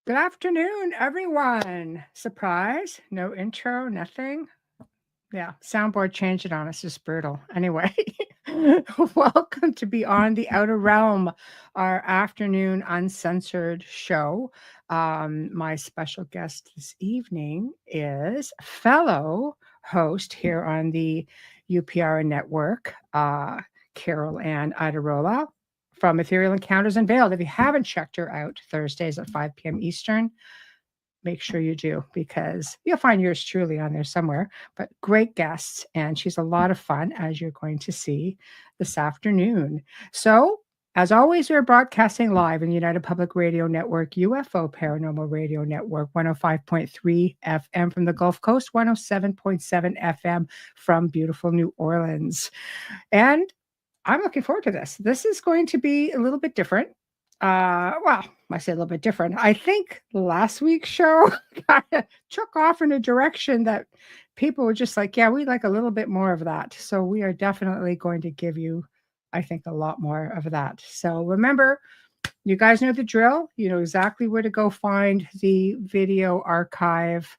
Good afternoon, everyone. Surprise, no intro, nothing. Yeah, soundboard changed it on us. It's brutal. Anyway, welcome to Beyond the Outer Realm, our afternoon uncensored show. My special guest this evening is fellow host here on the UPR network, Carolann Iadarola from Ethereal Encounters Unveiled. If you haven't checked her out, Thursdays at 5 p.m. Eastern, make sure you do because you'll find yours truly on there somewhere. But great guests, and she's a lot of fun, as you're going to see this afternoon. So, as always, we're broadcasting live in the United Public Radio Network, UFO Paranormal Radio Network, 105.3 FM from the Gulf Coast, 107.7 FM from beautiful New Orleans. And I'm looking forward to this. This is going to be a little bit different. Well, I say a little bit different. I think last week's show kind of took off in a direction that people were just like, yeah, we'd like a little bit more of that. So we are definitely going to give you, I think, a lot more of that. So remember, you guys know the drill. You know exactly where to go find the video archive.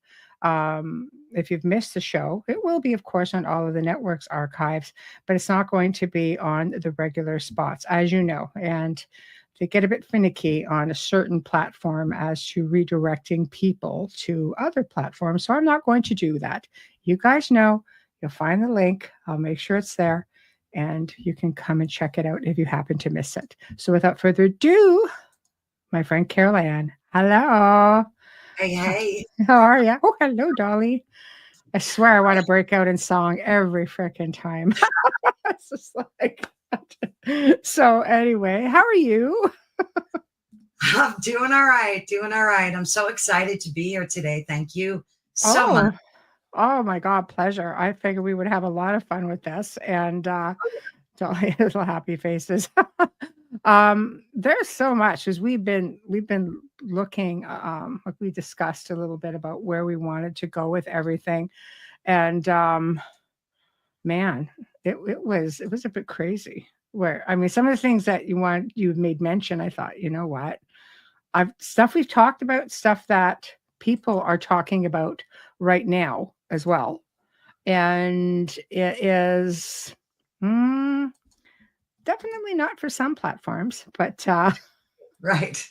If you've missed the show, it will be, of course, on all of the network's archives, but it's not going to be on the regular spots, as you know. And they get a bit finicky on a certain platform as to redirecting people to other platforms. So I'm not going to do that. You guys know, you'll find the link. I'll make sure it's there, and you can come and check it out if you happen to miss it. So without further ado, my friend Carolann. Hello. Hey, hey. How are you? Oh, hello, Dolly. I swear I want to break out in song every freaking time. It's just like that. So anyway, how are you? I'm doing all right. Doing all right. I'm so excited to be here today. Thank you so much. Oh my God, pleasure. I figured we would have a lot of fun with this. And Dolly, little happy faces. There's so much as we've been looking, like we discussed a little bit about where we wanted to go with everything. And man, it was a bit crazy. Where I mean, some of the things that you made mention, I thought, you know what? Stuff we've talked about, stuff that people are talking about right now as well. And it is definitely not for some platforms, but Right.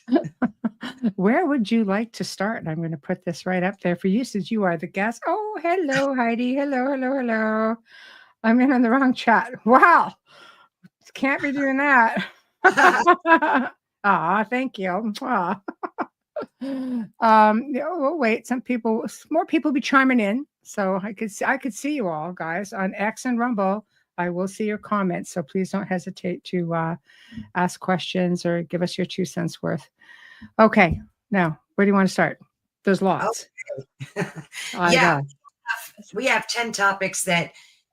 where would you like to start? And I'm going to put this right up there for you since you are the guest. Oh, hello, Heidi. Hello, hello, hello. I'm in on the wrong chat. Wow. Can't be doing that. Thank you. We'll wait. More people be chiming in. So I could see you all, guys, on X and Rumble. I will see your comments. So please don't hesitate to ask questions or give us your 2 cents worth. Okay. Now, where do you want to start? There's lots. Okay. Yeah. We have 10 topics that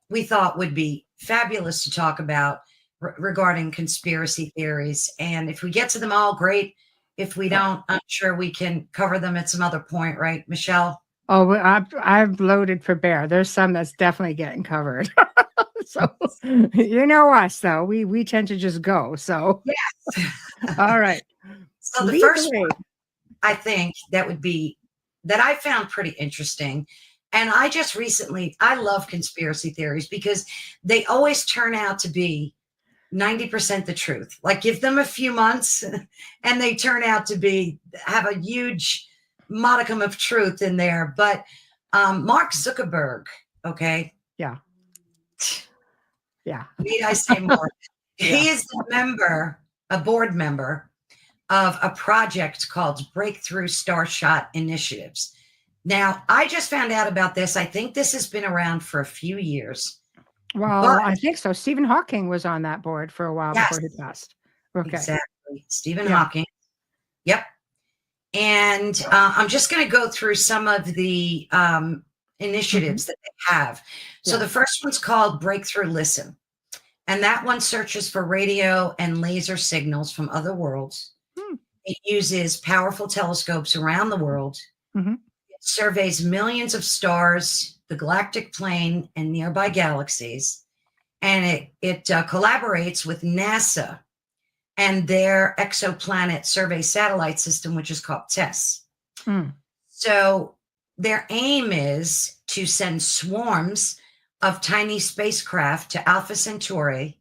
we thought would be fabulous to talk about regarding conspiracy theories. And if we get to them all, great. If we don't, I'm sure we can cover them at some other point, right, Michelle? Oh, I've loaded for bear. There's some that's definitely getting covered. So you know us, though. We tend to just go. So yes. All right. So the first one, I think that I found pretty interesting. And I love conspiracy theories because they always turn out to be 90% the truth. Like give them a few months and they turn out to have a huge modicum of truth in there. But Mark Zuckerberg, okay? Yeah. Need I say more? Yeah. He is a board member of a project called Breakthrough Starshot Initiatives. Now, I just found out about this. I think this has been around for a few years. Well, I think so. Stephen Hawking was on that board for a while before he passed. Okay. Exactly. Stephen Hawking. Yep. And I'm just going to go through some of the initiatives that they have. So the first one's called Breakthrough Listen. And that one searches for radio and laser signals from other worlds. It uses powerful telescopes around the world. It surveys millions of stars, the galactic plane, and nearby galaxies. And it collaborates with NASA and their exoplanet survey satellite system, which is called TESS. Mm. So their aim is to send swarms of tiny spacecraft to Alpha Centauri.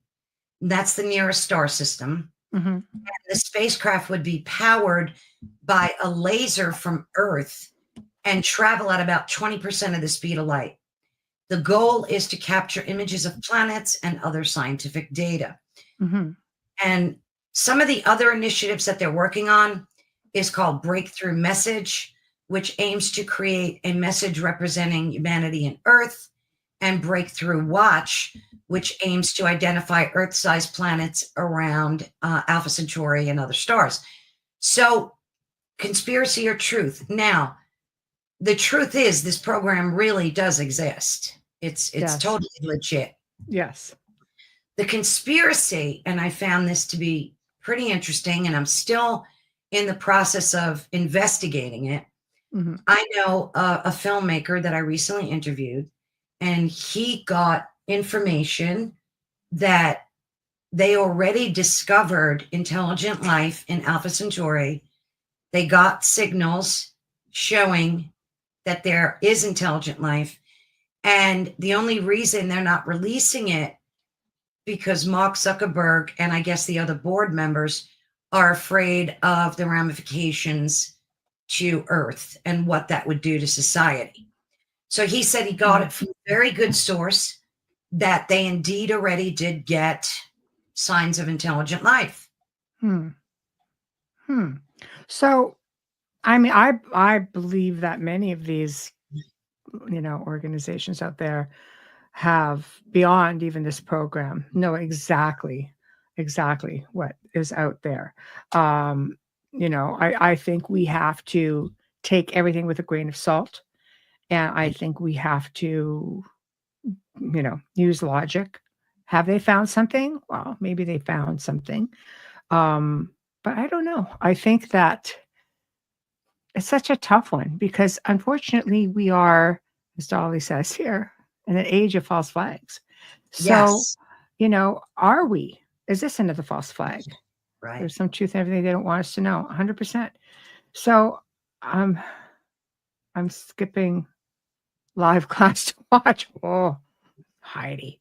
That's the nearest star system. Mm-hmm. And the spacecraft would be powered by a laser from Earth and travel at about 20% of the speed of light. The goal is to capture images of planets and other scientific data. Mm-hmm. And some of the other initiatives that they're working on is called Breakthrough Message, which aims to create a message representing humanity and Earth, and Breakthrough Watch, which aims to identify Earth-sized planets around Alpha Centauri and other stars. So, conspiracy or truth? Now, the truth is this program really does exist. It's Yes. totally legit. Yes. The conspiracy, and I found this to be pretty interesting, and I'm still in the process of investigating it. Mm-hmm. I know a filmmaker that I recently interviewed, and he got information that they already discovered intelligent life in Alpha Centauri. They got signals showing that there is intelligent life. And the only reason they're not releasing it because Mark Zuckerberg and I guess the other board members are afraid of the ramifications to Earth and what that would do to society. So he said he got it from a very good source that they indeed already did get signs of intelligent life. So, I mean, I believe that many of these, organizations out there have, beyond even this program, know exactly what is out there. I think we have to take everything with a grain of salt, and I think we have to, use logic. Have they found something? Well, maybe they found something. But I don't know. I think that it's such a tough one because unfortunately we are, as Dolly says here, in an age of false flags. So, Yes. Are we? Is this another false flag? Right. There's some truth in everything they don't want us to know, 100%. So I'm skipping live class to watch. Oh, Heidi.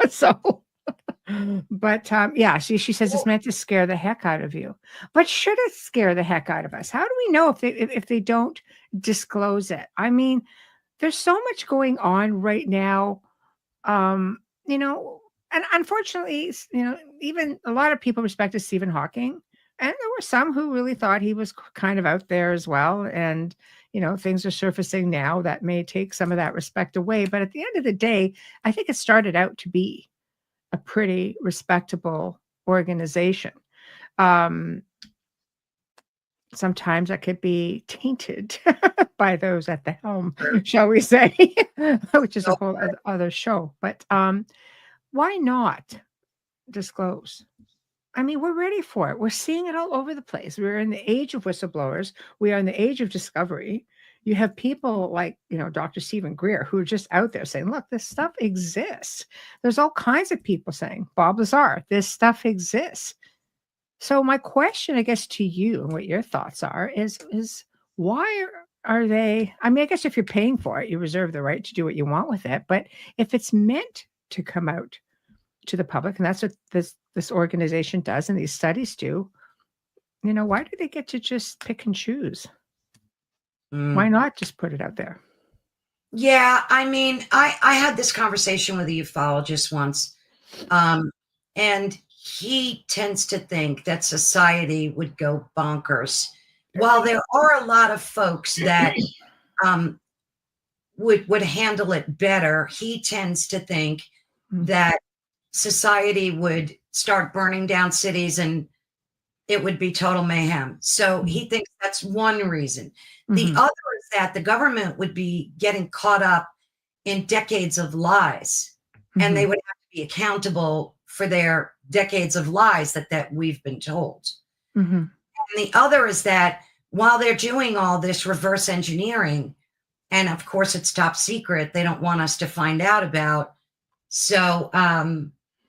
So, but yeah, she says it's meant to scare the heck out of you. But should it scare the heck out of us? How do we know if they don't disclose it? I mean, there's so much going on right now. And unfortunately, even a lot of people respected Stephen Hawking, and there were some who really thought he was kind of out there as well. And things are surfacing now that may take some of that respect away. But at the end of the day, I think it started out to be a pretty respectable organization. Sometimes that could be tainted by those at the helm, shall we say, which is a whole other show. But why not disclose? I mean, we're ready for it. We're seeing it all over the place. We're in the age of whistleblowers. We are in the age of discovery. You have people like, Dr. Stephen Greer, who are just out there saying, look, this stuff exists. There's all kinds of people saying, Bob Lazar, this stuff exists. So my question, I guess, to you and what your thoughts are is why are they, I mean, I guess if you're paying for it, you reserve the right to do what you want with it. But if it's meant to come out to the public, and that's what this organization does and these studies do, why do they get to just pick and choose? Why not just put it out there? Yeah, I mean, I had this conversation with a ufologist once, and he tends to think that society would go bonkers. While there are a lot of folks that would handle it better, he tends to think that society would start burning down cities and it would be total mayhem. So he thinks that's one reason. The other is that the government would be getting caught up in decades of lies, and they would have to be accountable for their decades of lies that we've been told. And the other is that while they're doing all this reverse engineering, and of course it's top secret, they don't want us to find out about. So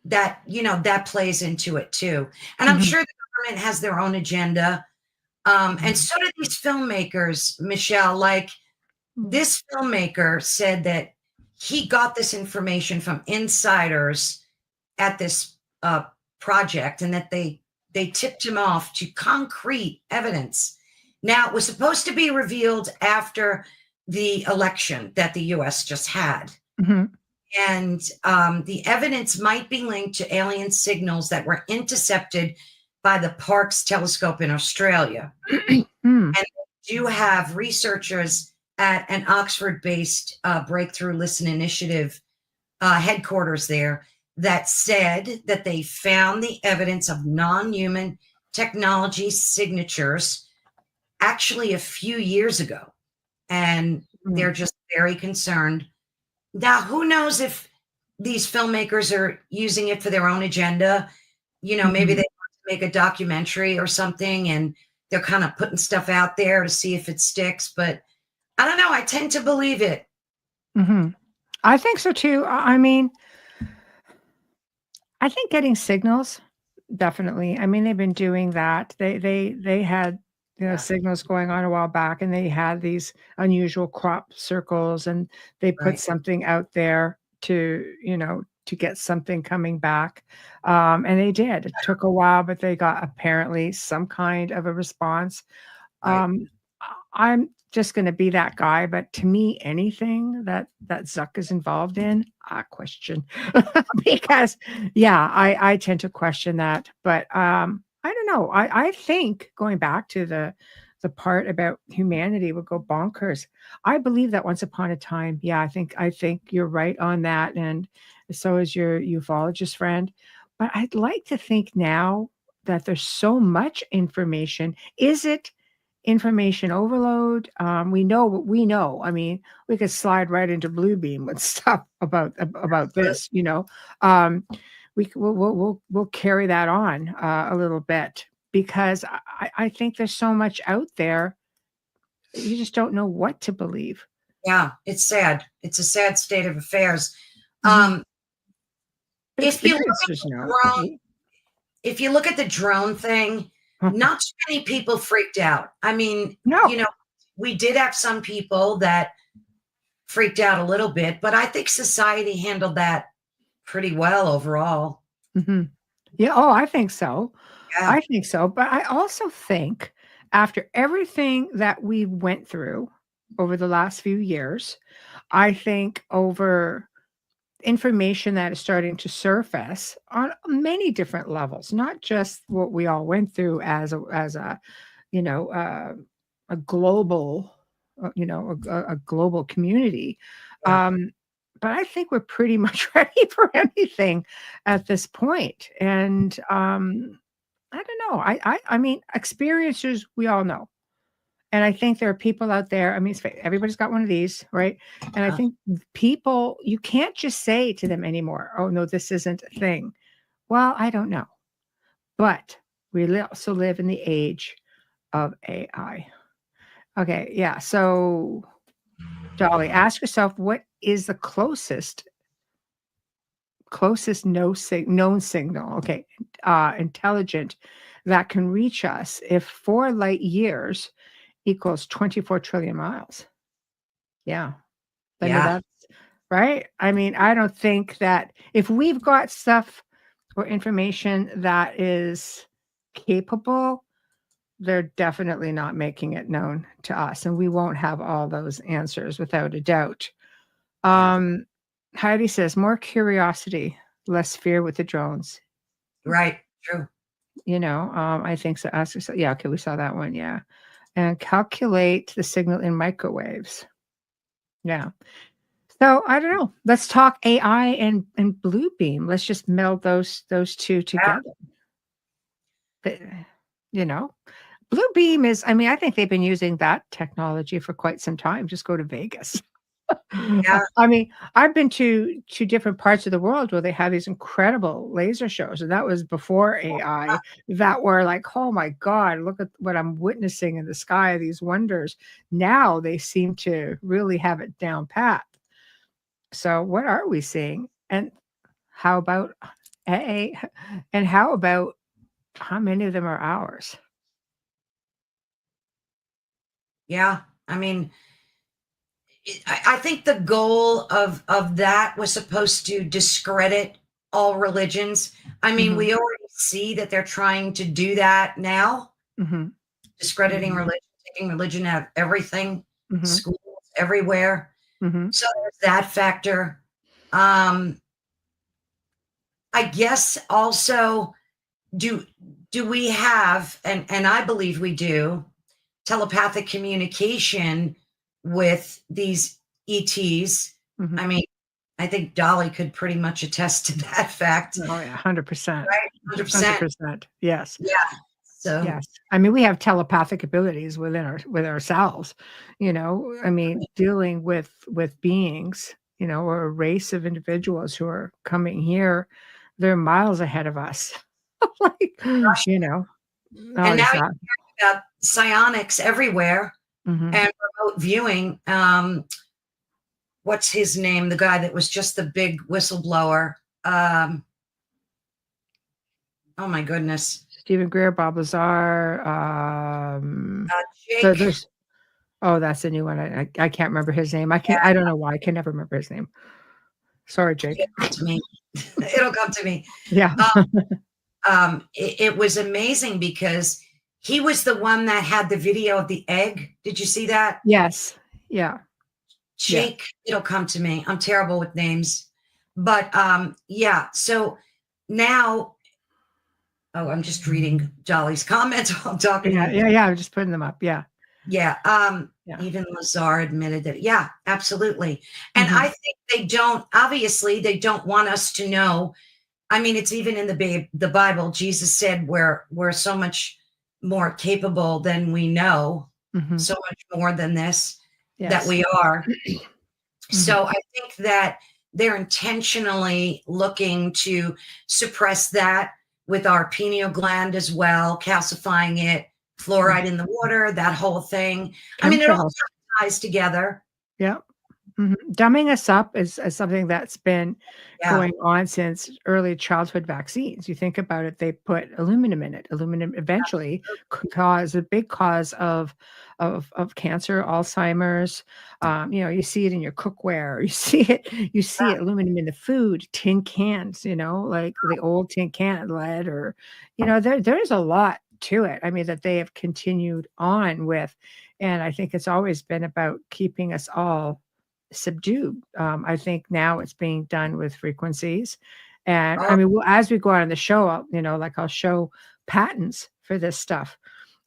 that plays into it too. And I'm sure the government has their own agenda. And so did these filmmakers, Michelle. Like, this filmmaker said that he got this information from insiders at this project, and that they tipped him off to concrete evidence. Now, it was supposed to be revealed after the election that the U.S. just had. And the evidence might be linked to alien signals that were intercepted by the Parkes telescope in Australia. And they do have researchers at an Oxford-based Breakthrough Listen Initiative headquarters there that said that they found the evidence of non-human technology signatures actually a few years ago. And they're just very concerned. Now, who knows if these filmmakers are using it for their own agenda? You know, maybe they want to make a documentary or something, and they're kind of putting stuff out there to see if it sticks. But I don't know. I tend to believe it. I think so too. I mean, I think getting signals, definitely. I mean, they've been doing that. They had, you know, signals going on a while back, and they had these unusual crop circles, and they put something out there to, you know, to get something coming back. And they did. It took a while, but they got apparently some kind of a response. I'm just going to be that guy, but to me, anything that Zuck is involved in, I question. Because I tend to question that. But I don't know. I think, going back to the part about humanity would go bonkers, I believe that once upon a time, I think you're right on that, and so is your ufologist friend. But I'd like to think now that there's so much information. Is it information overload? We know what we know. I mean, we could slide right into Bluebeam with stuff about this, you know. We'll carry that on a little bit, because I think there's so much out there. You just don't know what to believe. Yeah, it's sad. It's a sad state of affairs. If you look at the drone thing, not too many people freaked out. I mean, you know, we did have some people that freaked out a little bit, but I think society handled that pretty well overall. Yeah. Oh, I think so. I think so. But I also think, after everything that we went through over the last few years, I think over information that is starting to surface on many different levels, not just what we all went through as a you know, a global, you know, a global community. But I think we're pretty much ready for anything at this point. And I don't know. I mean, experiencers, we all know. And I think there are people out there. I mean, everybody's got one of these, right? And I think people, you can't just say to them anymore, "Oh no, this isn't a thing." Well, I don't know, but we also live in the age of AI. Okay, yeah. So, Dolly, ask yourself, what is the closest known signal, okay, intelligent, that can reach us if 4 light years equals 24 trillion miles? Yeah. I mean, that's right. I mean, I don't think that if we've got stuff or information that is capable, they're definitely not making it known to us, and we won't have all those answers without a doubt. Heidi says, more curiosity, less fear with the drones. Right. True. You know, I think so. Ask yourself, yeah, okay, we saw that one, yeah. And calculate the signal in microwaves. Yeah. So I don't know. Let's talk AI and Bluebeam. Let's just meld those two together. But, you know, Bluebeam is, I mean, I think they've been using that technology for quite some time. Just go to Vegas. I mean, I've been to different parts of the world where they have these incredible laser shows, and that was before AI, that were like, oh my God, look at what I'm witnessing in the sky, these wonders. Now they seem to really have it down pat. So what are we seeing? And how about and how about how many of them are ours? Yeah. I mean, I think the goal of that was supposed to discredit all religions. I mean, we already see that they're trying to do that now, discrediting religion, taking religion out of everything, schools, everywhere. So there's that factor. I guess also, do we have, and I believe we do, telepathic communication with these ETs? I mean, I think Dolly could pretty much attest to that fact. Oh yeah, 100%. Right? 100%. 100%. Yes. Yeah. So yes. I mean, we have telepathic abilities with ourselves, I mean, dealing with beings, or a race of individuals who are coming here, they're miles ahead of us. Like, gosh. oh, And now it's you not. got psionics everywhere and remote viewing. What's his name? The guy that was just the big whistleblower. Oh my goodness. Stephen Greer, Bob Lazar. Jake. That's a new one. I can't remember his name. I don't know why. I can never remember his name. Sorry, Jake. It'll come to me. It'll come to me. Yeah. It was amazing because he was the one that had the video of the egg. Did you see that? Yes. Yeah. Jake, it'll come to me. I'm terrible with names. But yeah, so now, I'm just reading Dolly's comments while I'm talking. Yeah. I'm just putting them up. Yeah. Yeah. Even Lazar admitted that. Yeah, absolutely. And I think they don't want us to know. I mean, it's even in the Bible. Jesus said we're so much more capable than we know, so much more than this that we are. So I think that they're intentionally looking to suppress that with our pineal gland as well, calcifying it, fluoride in the water, that whole thing. I mean, it all ties together. Yeah. Dumbing us up is something that's been going on since early childhood vaccines. You think about it, they put aluminum in it. Aluminum eventually could cause a big cause of cancer, Alzheimer's. You see it in your cookware. You see it aluminum in the food, tin cans, like the old tin can lead, or there's a lot to it. I mean, that they have continued on with, and I think it's always been about keeping us all subdued. I think now it's being done with frequencies, and I mean, as we go on in the show, I'll show patents for this stuff,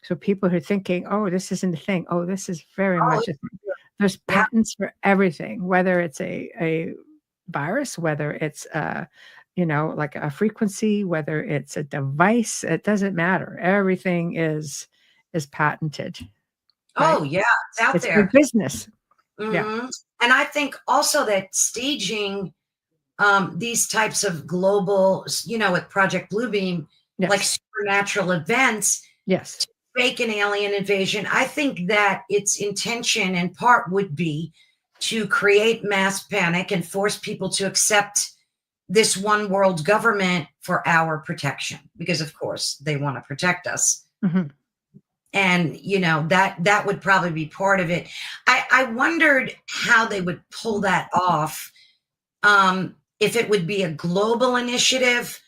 so people who are thinking, oh, this isn't a thing, oh, this is very much a thing. There's patents for everything, whether it's a virus, whether it's like a frequency, whether it's a device, it doesn't matter. Everything is patented. Right? Oh yeah, it's out there. It's business. Yeah. And I think also that staging these types of global, with Project Bluebeam, like supernatural events, to fake an alien invasion, I think that its intention in part would be to create mass panic and force people to accept this one world government for our protection, because of course they want to protect us. And, that would probably be part of it. I wondered how they would pull that off, if it would be a global initiative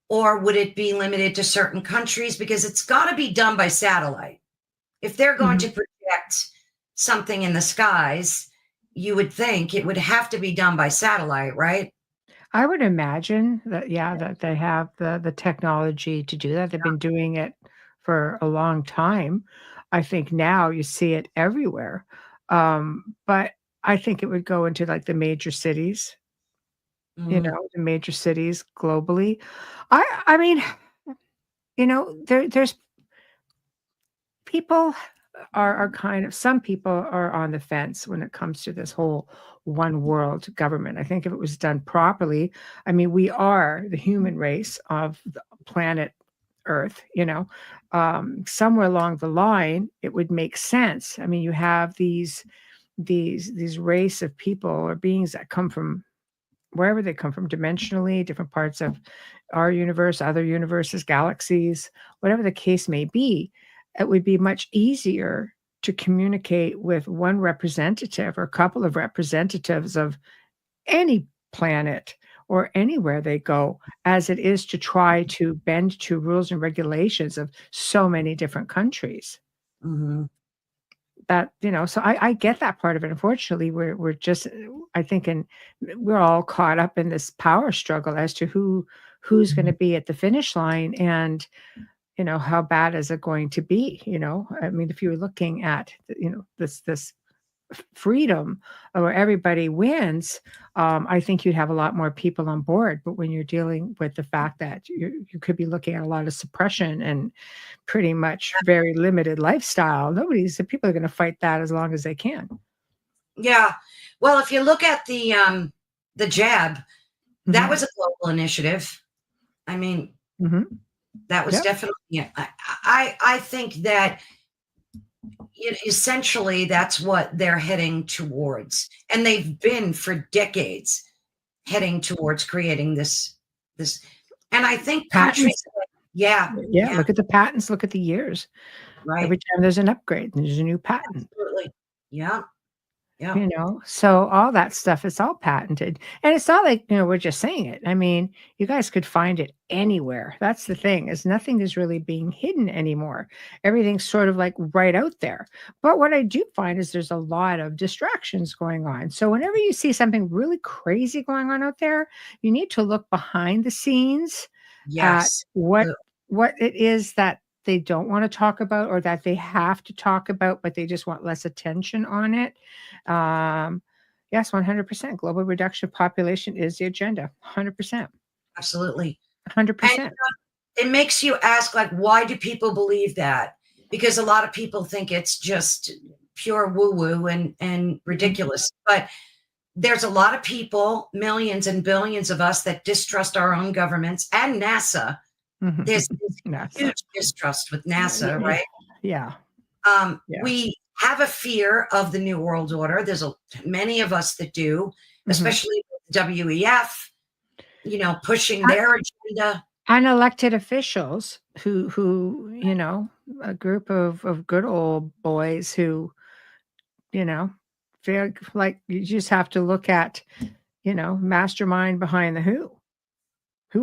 or would it be limited to certain countries, because it's got to be done by satellite. If they're going to project something in the skies, you would think it would have to be done by satellite, right? I would imagine that, that they have the technology to do that. They've been doing it for a long time. I think now you see it everywhere. But I think it would go into like the major cities, the major cities globally. I mean, there's people are kind of, some people are on the fence when it comes to this whole one world government. I think if it was done properly, I mean, we are the human race of the planet Earth, somewhere along the line, it would make sense. I mean, you have these race of people or beings that come from wherever they come from, dimensionally, different parts of our universe, other universes, galaxies, whatever the case may be. It would be much easier to communicate with one representative or a couple of representatives of any planet or anywhere they go, as it is to try to bend to rules and regulations of so many different countries. Mm-hmm. That, so I get that part of it. Unfortunately, we're just, I think, we're all caught up in this power struggle as to who's going to be at the finish line, and how bad is it going to be? I mean, if you're looking at this freedom where everybody wins, I think you'd have a lot more people on board. But when you're dealing with the fact that you could be looking at a lot of suppression and pretty much very limited lifestyle, people are going to fight that as long as they can. Yeah. Well, if you look at the jab, that Mhm. was a global initiative. I mean, that was Yep. definitely, I think that essentially that's what they're heading towards. And they've been for decades heading towards creating this. And I think countries, Patents. yeah, Look at the patents, look at the years. right. Every time there's an upgrade, there's a new patent. Absolutely. Yeah. Yeah. So all that stuff is all patented. And it's not like, we're just saying it. I mean, you guys could find it anywhere. That's the thing, is nothing is really being hidden anymore. Everything's sort of like right out there. But what I do find is there's a lot of distractions going on. So whenever you see something really crazy going on out there, you need to look behind the scenes at Yes. what it is that they don't want to talk about, or that they have to talk about, but they just want less attention on it. Yes, 100%. Global reduction of population is the agenda. 100%. Absolutely. 100%. And it makes you ask, like, why do people believe that? Because a lot of people think it's just pure woo-woo and ridiculous. But there's a lot of people, millions and billions of us, that distrust our own governments and NASA. There's huge distrust with NASA, right? Yeah. We have a fear of the New World Order. There's many of us that do, especially WEF, pushing their agenda. Unelected officials who, a group of good old boys who, feel like you just have to look at, mastermind behind the who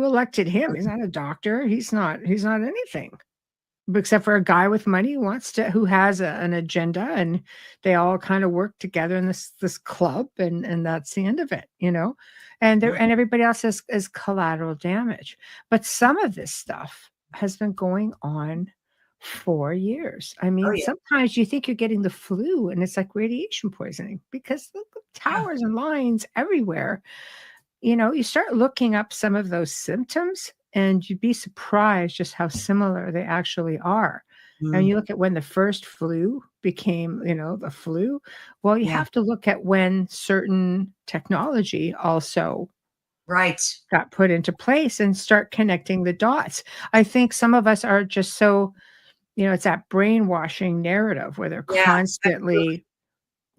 elected him. He's not a doctor. He's not anything except for a guy with money who has an agenda, and they all kind of work together in this club, and that's the end of it, and everybody else is collateral damage. But some of this stuff has been going on for years. I mean, sometimes you think you're getting the flu, and it's like radiation poisoning, because the towers and lines everywhere. You start looking up some of those symptoms, and you'd be surprised just how similar they actually are. And you look at when the first flu became, the flu. Well, you have to look at when certain technology also got put into place, and start connecting the dots. I think some of us are just so, it's that brainwashing narrative where they're constantly,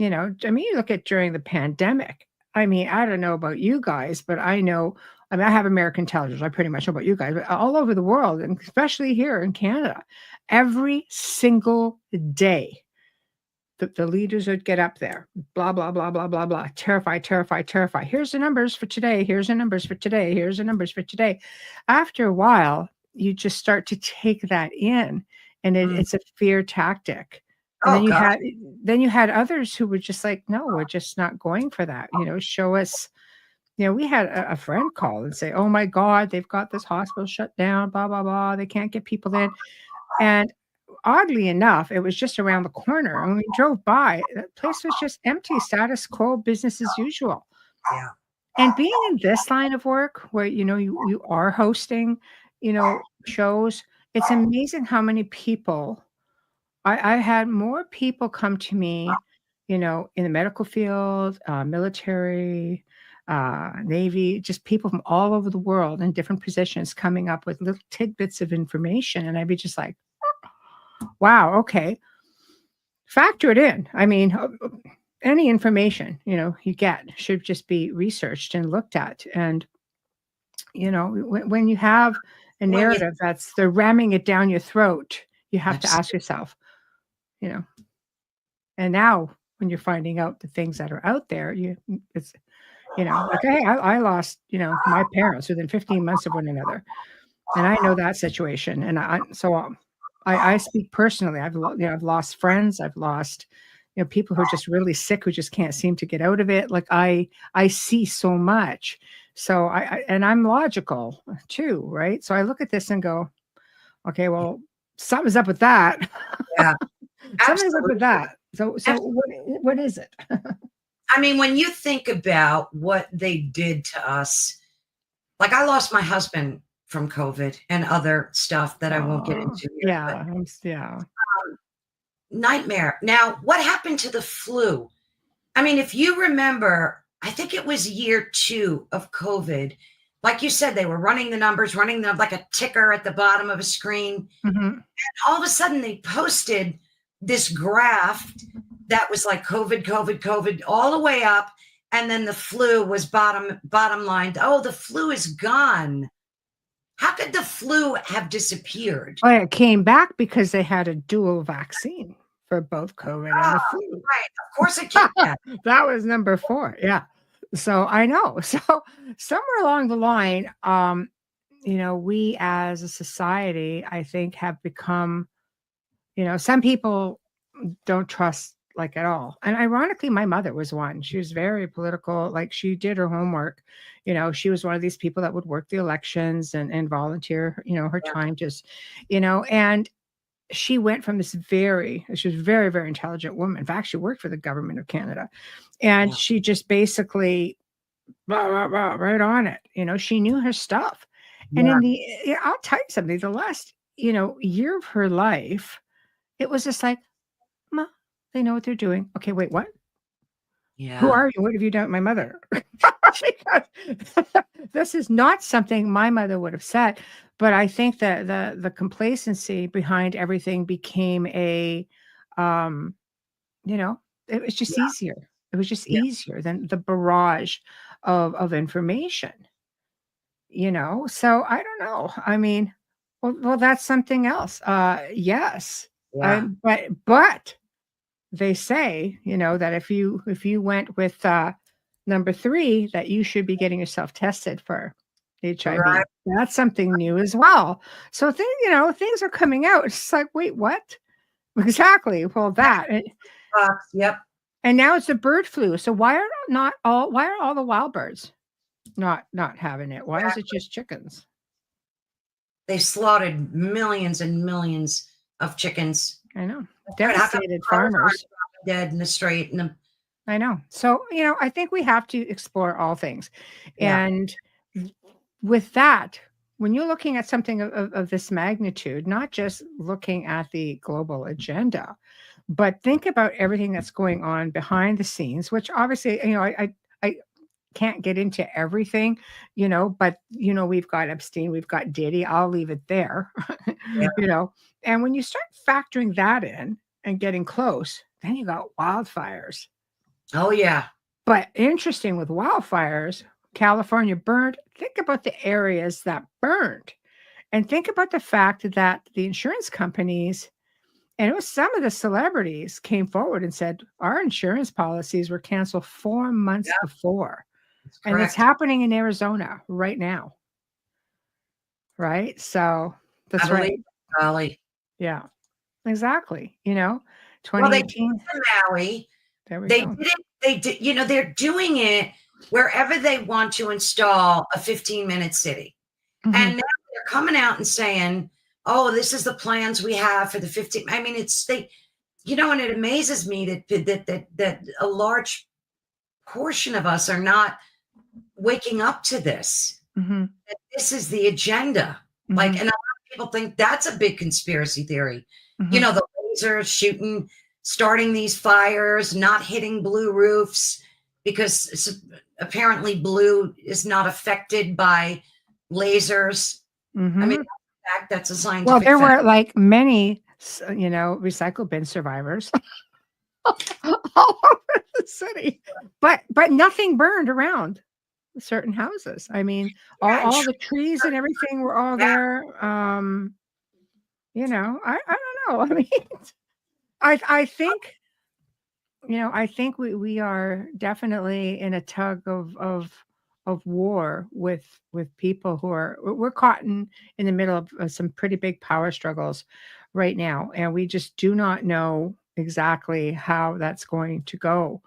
I mean, you look at during the pandemic. I mean, I don't know about you guys, but I have American television. I pretty much know about you guys, but all over the world, and especially here in Canada, every single day, the leaders would get up there, blah, blah, blah, blah, blah, blah, terrify, terrify, terrify. Here's the numbers for today. Here's the numbers for today. Here's the numbers for today. After a while, you just start to take that in, and it's a fear tactic. And then you had others who were just like, no, we're just not going for that. Show us. We had a friend call and say, oh my God, they've got this hospital shut down, blah, blah, blah. They can't get people in. And oddly enough, it was just around the corner. And when we drove by, the place was just empty, status quo, business as usual. Yeah. And being in this line of work where, you are hosting, shows, it's amazing how many people. I had more people come to me, in the medical field, military, Navy, just people from all over the world in different positions coming up with little tidbits of information. And I'd be just like, wow, okay. Factor it in. I mean, any information, you get should just be researched and looked at. And, when you have a narrative they're ramming it down your throat, you have to ask yourself, And now when you're finding out the things that are out there, it's, like, hey, I lost, my parents within 15 months of one another. And I know that situation. And I speak personally. I've lost friends. I've lost, people who are just really sick, who just can't seem to get out of it. Like I see so much. So and I'm logical too, right? So I look at this and go, okay, well, something's up with that. Yeah, Something's up absolutely. with that. So what is it? I mean, when you think about what they did to us, like I lost my husband from COVID and other stuff that I won't get into here, but Yeah. nightmare. Now, what happened to the flu? I mean, if you remember, I think it was year 2 of COVID. Like you said, they were running the numbers, running them like a ticker at the bottom of a screen. Mm-hmm. And all of a sudden, they posted this graph that was like COVID, all the way up. And then the flu was bottom line. Oh, the flu is gone. How could the flu have disappeared? Well, it came back because they had a dual vaccine for both COVID and the flu. Right. Of course it came back. That was number 4. Yeah. So I know. So somewhere along the line, we as a society, I think, have become, some people don't trust like at all. And ironically, my mother was one. She was very political. Like, she did her homework. She was one of these people that would work the elections and volunteer, her time just, and she went from she was a very, very intelligent woman. In fact, she worked for the government of Canada, and she just basically blah, blah, blah, right on it. She knew her stuff. And I'll tell you something, the last, year of her life, it was just like, "Ma, they know what they're doing. Okay, wait, what? Yeah. Who are you? What have you done with my mother?" This is not something my mother would have said, but I think that the complacency behind everything became it was just easier. It was just easier than the barrage of information. So I don't know. I mean, well, that's something else. Yes. Yeah. But they say, that if you went with number 3, that you should be getting yourself tested for HIV. Right. That's something new as well. So things are coming out. It's like, wait, what? Exactly. Well, that. Yep. And now it's a bird flu. So why are all the wild birds not having it? Why is it just chickens? They slaughtered millions and millions of chickens. I know. Devastated farmers. Dead in the street. I know. So, I think we have to explore all things. Yeah. And with that, when you're looking at something of this magnitude, not just looking at the global agenda, but think about everything that's going on behind the scenes, which obviously, I can't get into everything, but we've got Epstein, we've got Diddy. I'll leave it there. Yeah. And when you start factoring that in and getting close, then you got wildfires. Oh yeah. But interesting with wildfires, California burned. Think about the areas that burned, and think about the fact that the insurance companies, and it was some of the celebrities, came forward and said, our insurance policies were canceled 4 months before. And it's happening in Arizona right now. Right? So that's right. Golly. Yeah, exactly. 2018. Well, they did it Maui. There we They go. did it. They did. They're doing it wherever they want to install a 15-minute city. Mhm. And now they're coming out and saying, "Oh, this is the plans we have for the 15." I mean, and it amazes me that a large portion of us are not waking up to this. Mhm. That this is the agenda. Mhm. Like, and a lot of people think that's a big conspiracy theory. Mhm. The lasers starting these fires, not hitting blue roofs, because apparently blue is not affected by lasers. Mhm. I mean, that's a scientific Well, there fact. were like many, recycle bin survivors all over the city, but nothing burned around certain houses. I mean, all the trees and everything were all there. I don't know. I mean, I think I think we are definitely in a tug of war with people who are we're caught in the middle of some pretty big power struggles right now, and we just do not know exactly how that's going to go.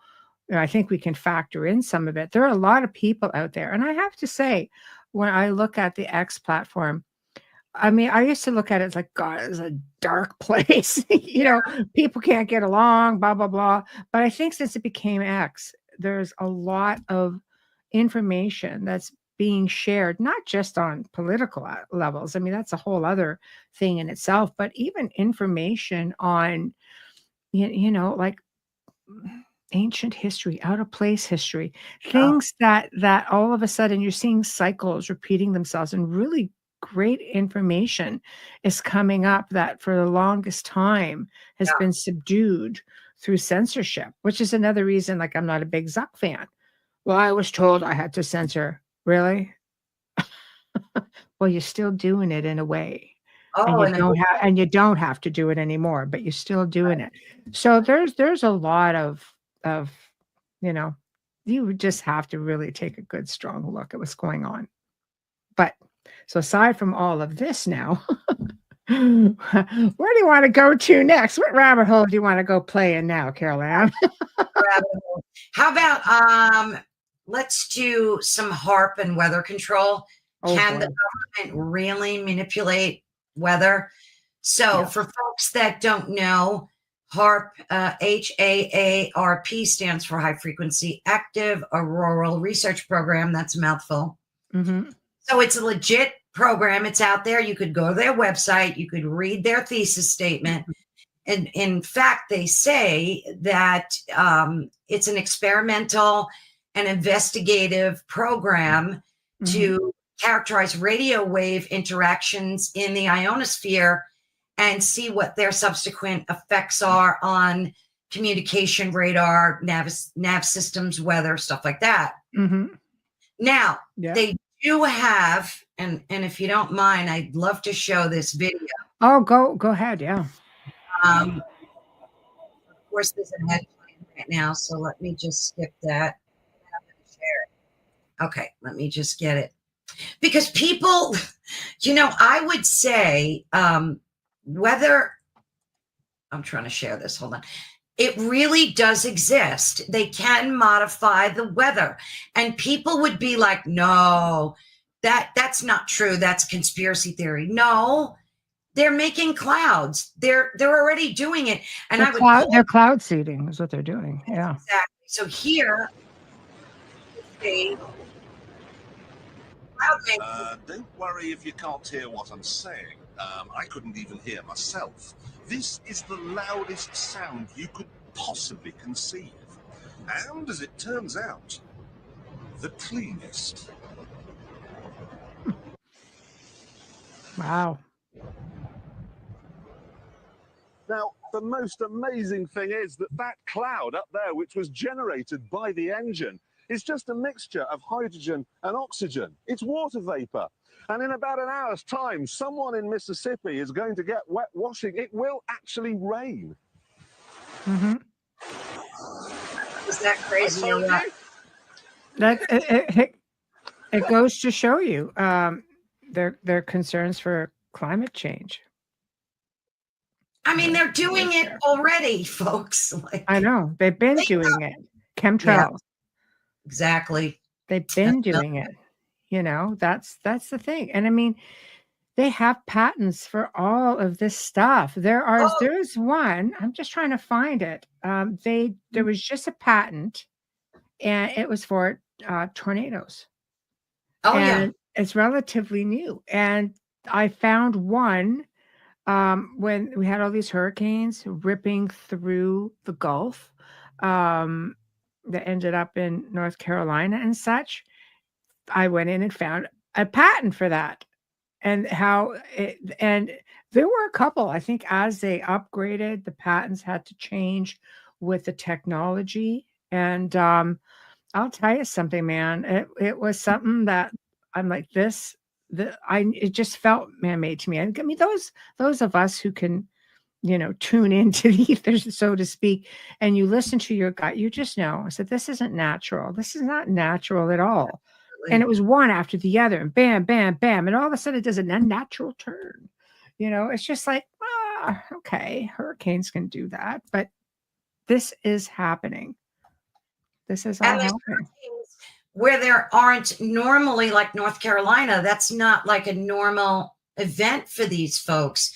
I think we can factor in some of it. There are a lot of people out there, and I have to say, when I look at the X platform, I mean, I used to look at it as like, God, it's a dark place. People can't get along, blah, blah, blah. But I think since it became X, there's a lot of information that's being shared, not just on political levels. I mean, that's a whole other thing in itself, but even information on, like ancient history, out of place history, Oh, things that all of a sudden you're seeing cycles repeating themselves, and really great information is coming up that for the longest time has yeah. been subdued through censorship, which is another reason like I'm not a big Zuck fan. Well, I was told I had to censor. Really? Well, you're still doing it in a way. And Oh, you and don't have and you don't have to do it anymore, but you're still doing it. So there's a lot of you know, you just have to really take a good strong look at what's going on. But so aside from all of this now, where do you want to go to next? What rabbit hole do you want to go play in now, Carolann? how about let's do some HARP and weather control. Oh Can boy. the government really manipulate weather? So Yeah. for folks that don't know, HARP, HAARP stands for High Frequency Active Auroral Research Program. That's a mouthful. Mm-hmm. So it's a legit program. It's out there. You could go to their website. You could read their thesis statement. And in fact, they say that it's an experimental and investigative program to characterize radio wave interactions in the ionosphere and see what their subsequent effects are on communication, radar, nav systems, weather, stuff like that. Mm-hmm. Now, Yeah. they do have, and if you don't mind, I'd love to show this video. Oh, go ahead. Yeah. Of course, there's an ad playing right now, so let me just skip that. I'm going to share it. Okay, let me just get it. Because people, I would say whether I'm trying to share this, hold on. It really does exist. They can modify the weather. And people would be like, no, that's not true. That's conspiracy theory. No, they're making clouds. They're already doing it. And They're cloud seeding is what they're doing. Yeah. Exactly. So here see don't worry if you can't hear what I'm saying. I couldn't even hear myself. This is the loudest sound you could possibly conceive. And as it turns out, the cleanest. Wow. Now, the most amazing thing is that cloud up there, which was generated by the engine, is just a mixture of hydrogen and oxygen. It's water vapor. And in about an hour's time, someone in Mississippi is going to get wet washing. It will actually rain. Mm-hmm. Is that crazy or what? It goes to show you their concerns for climate change. I mean, they're doing it already, folks. I know. They've been doing it. Chemtrails. Yeah, exactly. They've been doing it. That's the thing. And I mean, they have patents for all of this stuff. There's one, I'm just trying to find it. There was just a patent, and it was for tornadoes. Oh, and it's relatively new. And I found one when we had all these hurricanes ripping through the Gulf that ended up in North Carolina and such. I went in and found a patent for that. And and there were a couple, I think, as they upgraded, the patents had to change with the technology. And I'll tell you something, man. It was something that I'm like it just felt man-made to me. I mean, those of us who can, tune into the ethers, so to speak, and you listen to your gut, you just know. So this isn't natural. This is not natural at all. And it was one after the other, and bam, bam, bam. And all of a sudden it does an unnatural turn. It's just like, okay, hurricanes can do that. But this is happening. This is all happening. Where there aren't normally, like North Carolina, that's not like a normal event for these folks.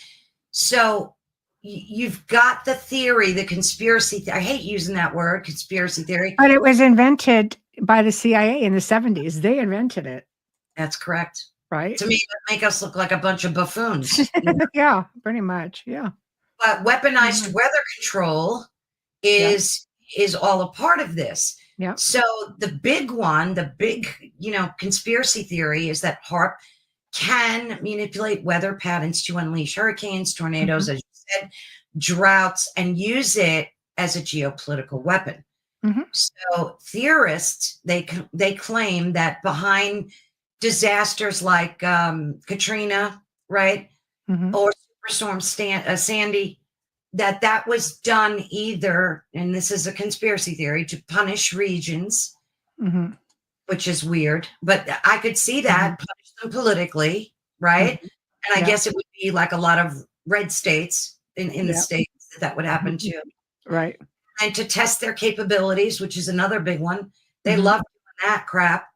So you've got the theory, the conspiracy. I hate using that word, conspiracy theory. But it was invented by the CIA in the 70s. They invented it. That's correct. Right. To make us look like a bunch of buffoons. Yeah, pretty much. Yeah. But weaponized weather control is all a part of this. Yeah. So the big one, conspiracy theory is that HAARP can manipulate weather patterns to unleash hurricanes, tornadoes, as you said, droughts, and use it as a geopolitical weapon. So theorists, they claim that behind disasters like Katrina, right, or Superstorm Sandy, that was done either, and this is a conspiracy theory, to punish regions, which is weird, but I could see that, punish them politically, right? And I guess it would be like a lot of red states in the states that would happen to. Right. And to test their capabilities, which is another big one. They love doing that crap.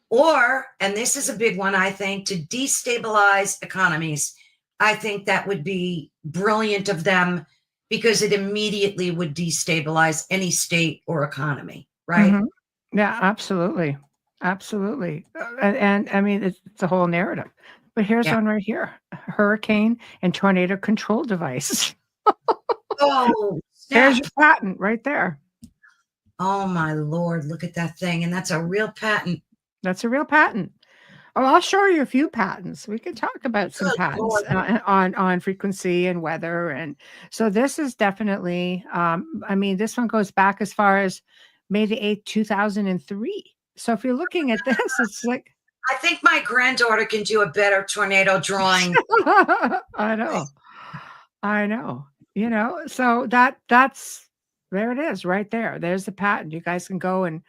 Or, and this is a big one, I think, to destabilize economies. I think that would be brilliant of them, because it immediately would destabilize any state or economy, right? Yeah, absolutely. Absolutely. And I mean, it's a whole narrative. But here's one right here: hurricane and tornado control device. Oh, there's your patent right there. Oh, my Lord. Look at that thing. And that's a real patent. That's a real patent. Oh, I'll show you a few patents. We can talk about some patents on frequency and weather. And so this is definitely, I mean, this one goes back as far as May the 8th, 2003. So if you're looking at this, it's like, I think my granddaughter can do a better tornado drawing. I know. So that's, there it is right there. There's the patent. You guys can go and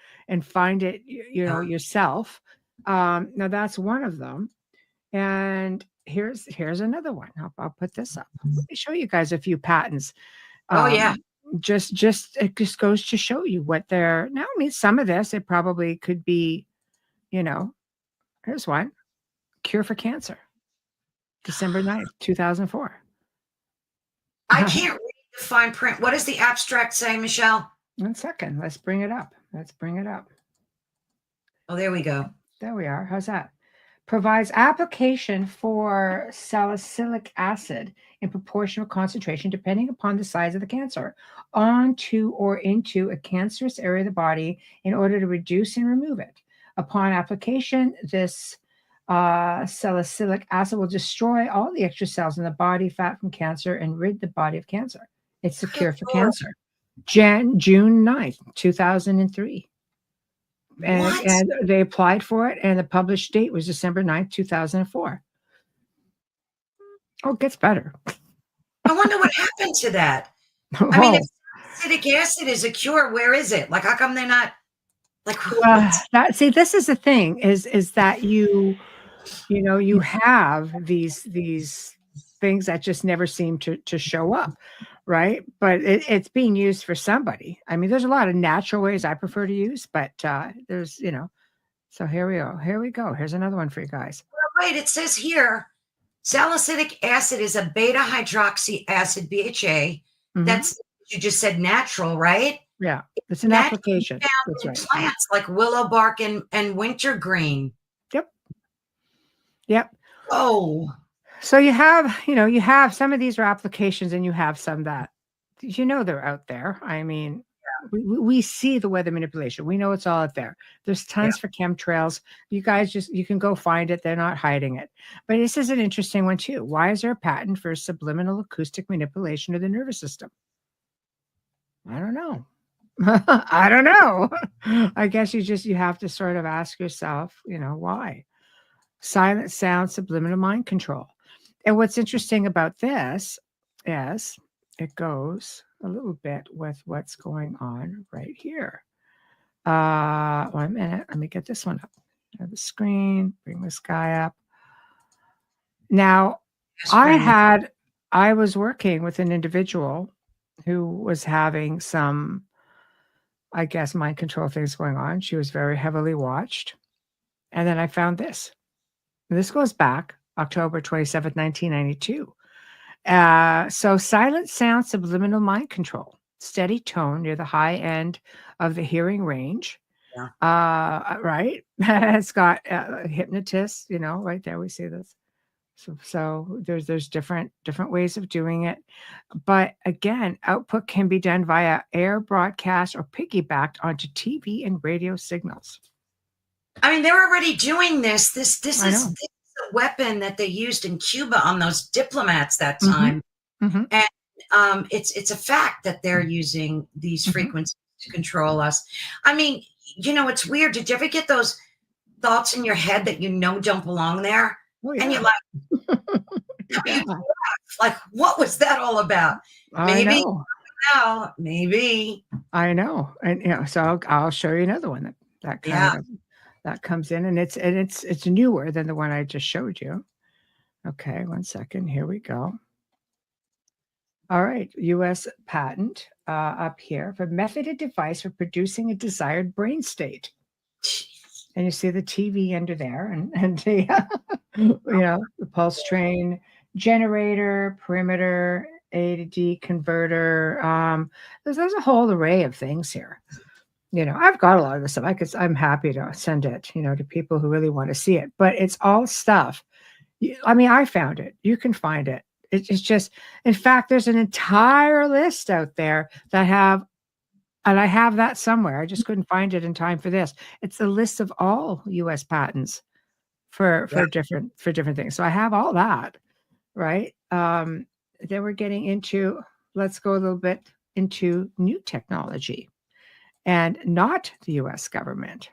find it, yourself. Now that's one of them. And here's another one. I'll put this up. Let me show you guys a few patents. Just it just goes to show you what they're now. I mean, some of this, it probably could be, here's one: cure for cancer, December 9th, 2004. I can't read the fine print. What does the abstract say, Michelle? 1 second. Let's bring it up. Oh, there we go. There we are. How's that? Provides application for salicylic acid in proportional concentration, depending upon the size of the cancer, onto or into a cancerous area of the body in order to reduce and remove it. Upon application, this salicylic acid will destroy all the extra cells in the body, fat from cancer, and rid the body of cancer. It's the cure for cancer. June 9th, 2003. And they applied for it, and the published date was December 9th, 2004. Oh, it gets better. I wonder what happened to that. I mean, if salicylic acid is a cure, where is it? Like, how come they're not like? See, this is the thing: is that you have these things that just never seem to show up, right? But it's being used for somebody. I mean, there's a lot of natural ways I prefer to use, but there's, so here we go. Here's another one for you guys. Well, wait, it says here, salicylic acid is a beta hydroxy acid, BHA. That's, you just said natural, right? Yeah, it's an application. That's right. Plants like willow bark and wintergreen. Yep. Oh. So you have some of these are applications, and you have some that, they're out there. I mean, we see the weather manipulation. We know it's all out there. There's tons for chemtrails. You guys you can go find it. They're not hiding it. But this is an interesting one too. Why is there a patent for subliminal acoustic manipulation of the nervous system? I don't know. I don't know. I guess you have to sort of ask yourself, why? Silent sound, subliminal mind control. And what's interesting about this is it goes a little bit with what's going on right here. 1 minute. Let me get this one up. Have the screen. Bring this guy up. Now, I was working with an individual who was having some, I guess, mind control things going on. She was very heavily watched. And then I found this. This goes back October 27th, 1992. So silent sound, subliminal mind control, steady tone near the high end of the hearing range. Yeah. Right. It's got hypnotists, right there. We see this. So there's different ways of doing it. But again, output can be done via air broadcast or piggybacked onto TV and radio signals. I mean, they're already doing this. This is a weapon that they used in Cuba on those diplomats that time. Mm-hmm. And it's a fact that they're using these frequencies to control us. I mean, it's weird. Did you ever get those thoughts in your head that don't belong there? Oh, yeah. And you're like, yeah. Like, what was that all about? Maybe. I know. And so I'll show you another one that kind of that comes in, and it's newer than the one I just showed you. Okay, 1 second. Here we go. All right, U.S. patent up here for method and device for producing a desired brain state. And you see the TV under there, and the the pulse train generator, perimeter, A to D converter. There's a whole array of things here. I've got a lot of this stuff. I'm happy to send it, to people who really want to see it. But it's all stuff. I mean, I found it. You can find it. It's just, in fact, there's an entire list out there that have. And I have that somewhere. I just couldn't find it in time for this. It's a list of all U.S. patents for different things. So I have all that, right? Then we're getting into, let's go a little bit into new technology and not the U.S. government.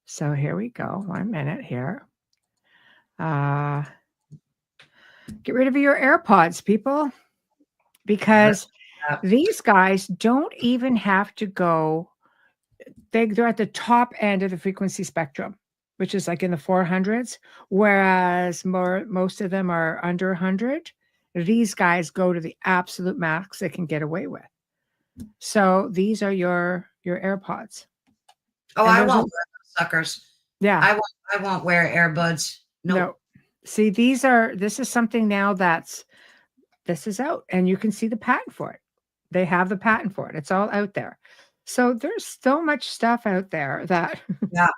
So here we go. 1 minute here. Get rid of your AirPods, people, because these guys don't even have to go. They're at the top end of the frequency spectrum, which is like in the 400s, whereas most of them are under 100. These guys go to the absolute max they can get away with. So these are your AirPods. Oh, I won't wear those suckers. Yeah, I won't wear earbuds. No. See, this is something now this is out, and you can see the patent for it. They have the patent for it. It's all out there. So there's so much stuff out there that, But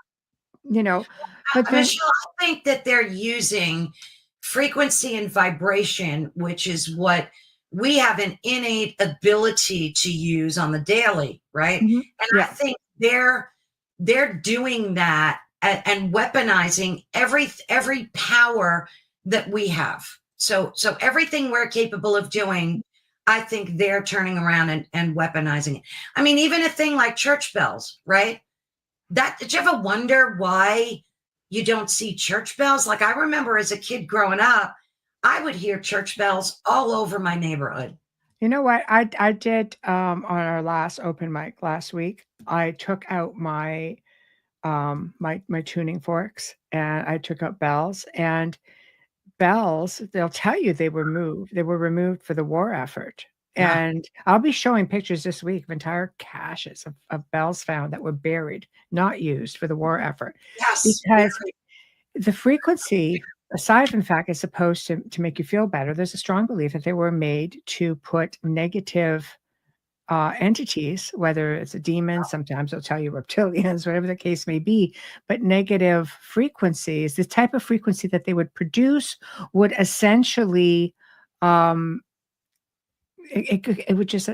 Michelle, I think that they're using frequency and vibration, which is what we have an innate ability to use on the daily, right? Mm-hmm. And I think they're doing that and weaponizing every power that we have. So everything we're capable of doing, I think they're turning around and weaponizing it. I mean, even a thing like church bells, right? Did you ever wonder why you don't see church bells? Like, I remember as a kid growing up, I would hear church bells all over my neighborhood. You know what? I did on our last open mic last week. I took out my my tuning forks, and I took out bells. And bells, they'll tell you they were removed for the war effort. Yeah. And I'll be showing pictures this week of entire caches of bells found that were buried, not used for the war effort. Yes. Because the frequency, aside from the fact it's supposed to make you feel better, there's a strong belief that they were made to put negative entities, whether it's a demon, sometimes they'll tell you reptilians, whatever the case may be, but negative frequencies, the type of frequency that they would produce would essentially, it would just,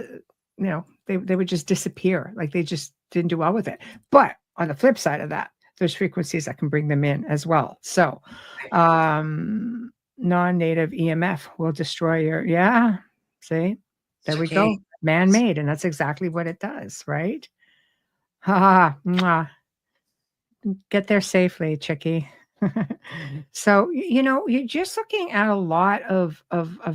they would just disappear. Like they just didn't do well with it. But on the flip side of that, there's frequencies that can bring them in as well. So, non-native EMF will destroy your, see, there we go. Man-made, and that's exactly what it does, right? Get there safely, Chickie. So, you're just looking at a lot of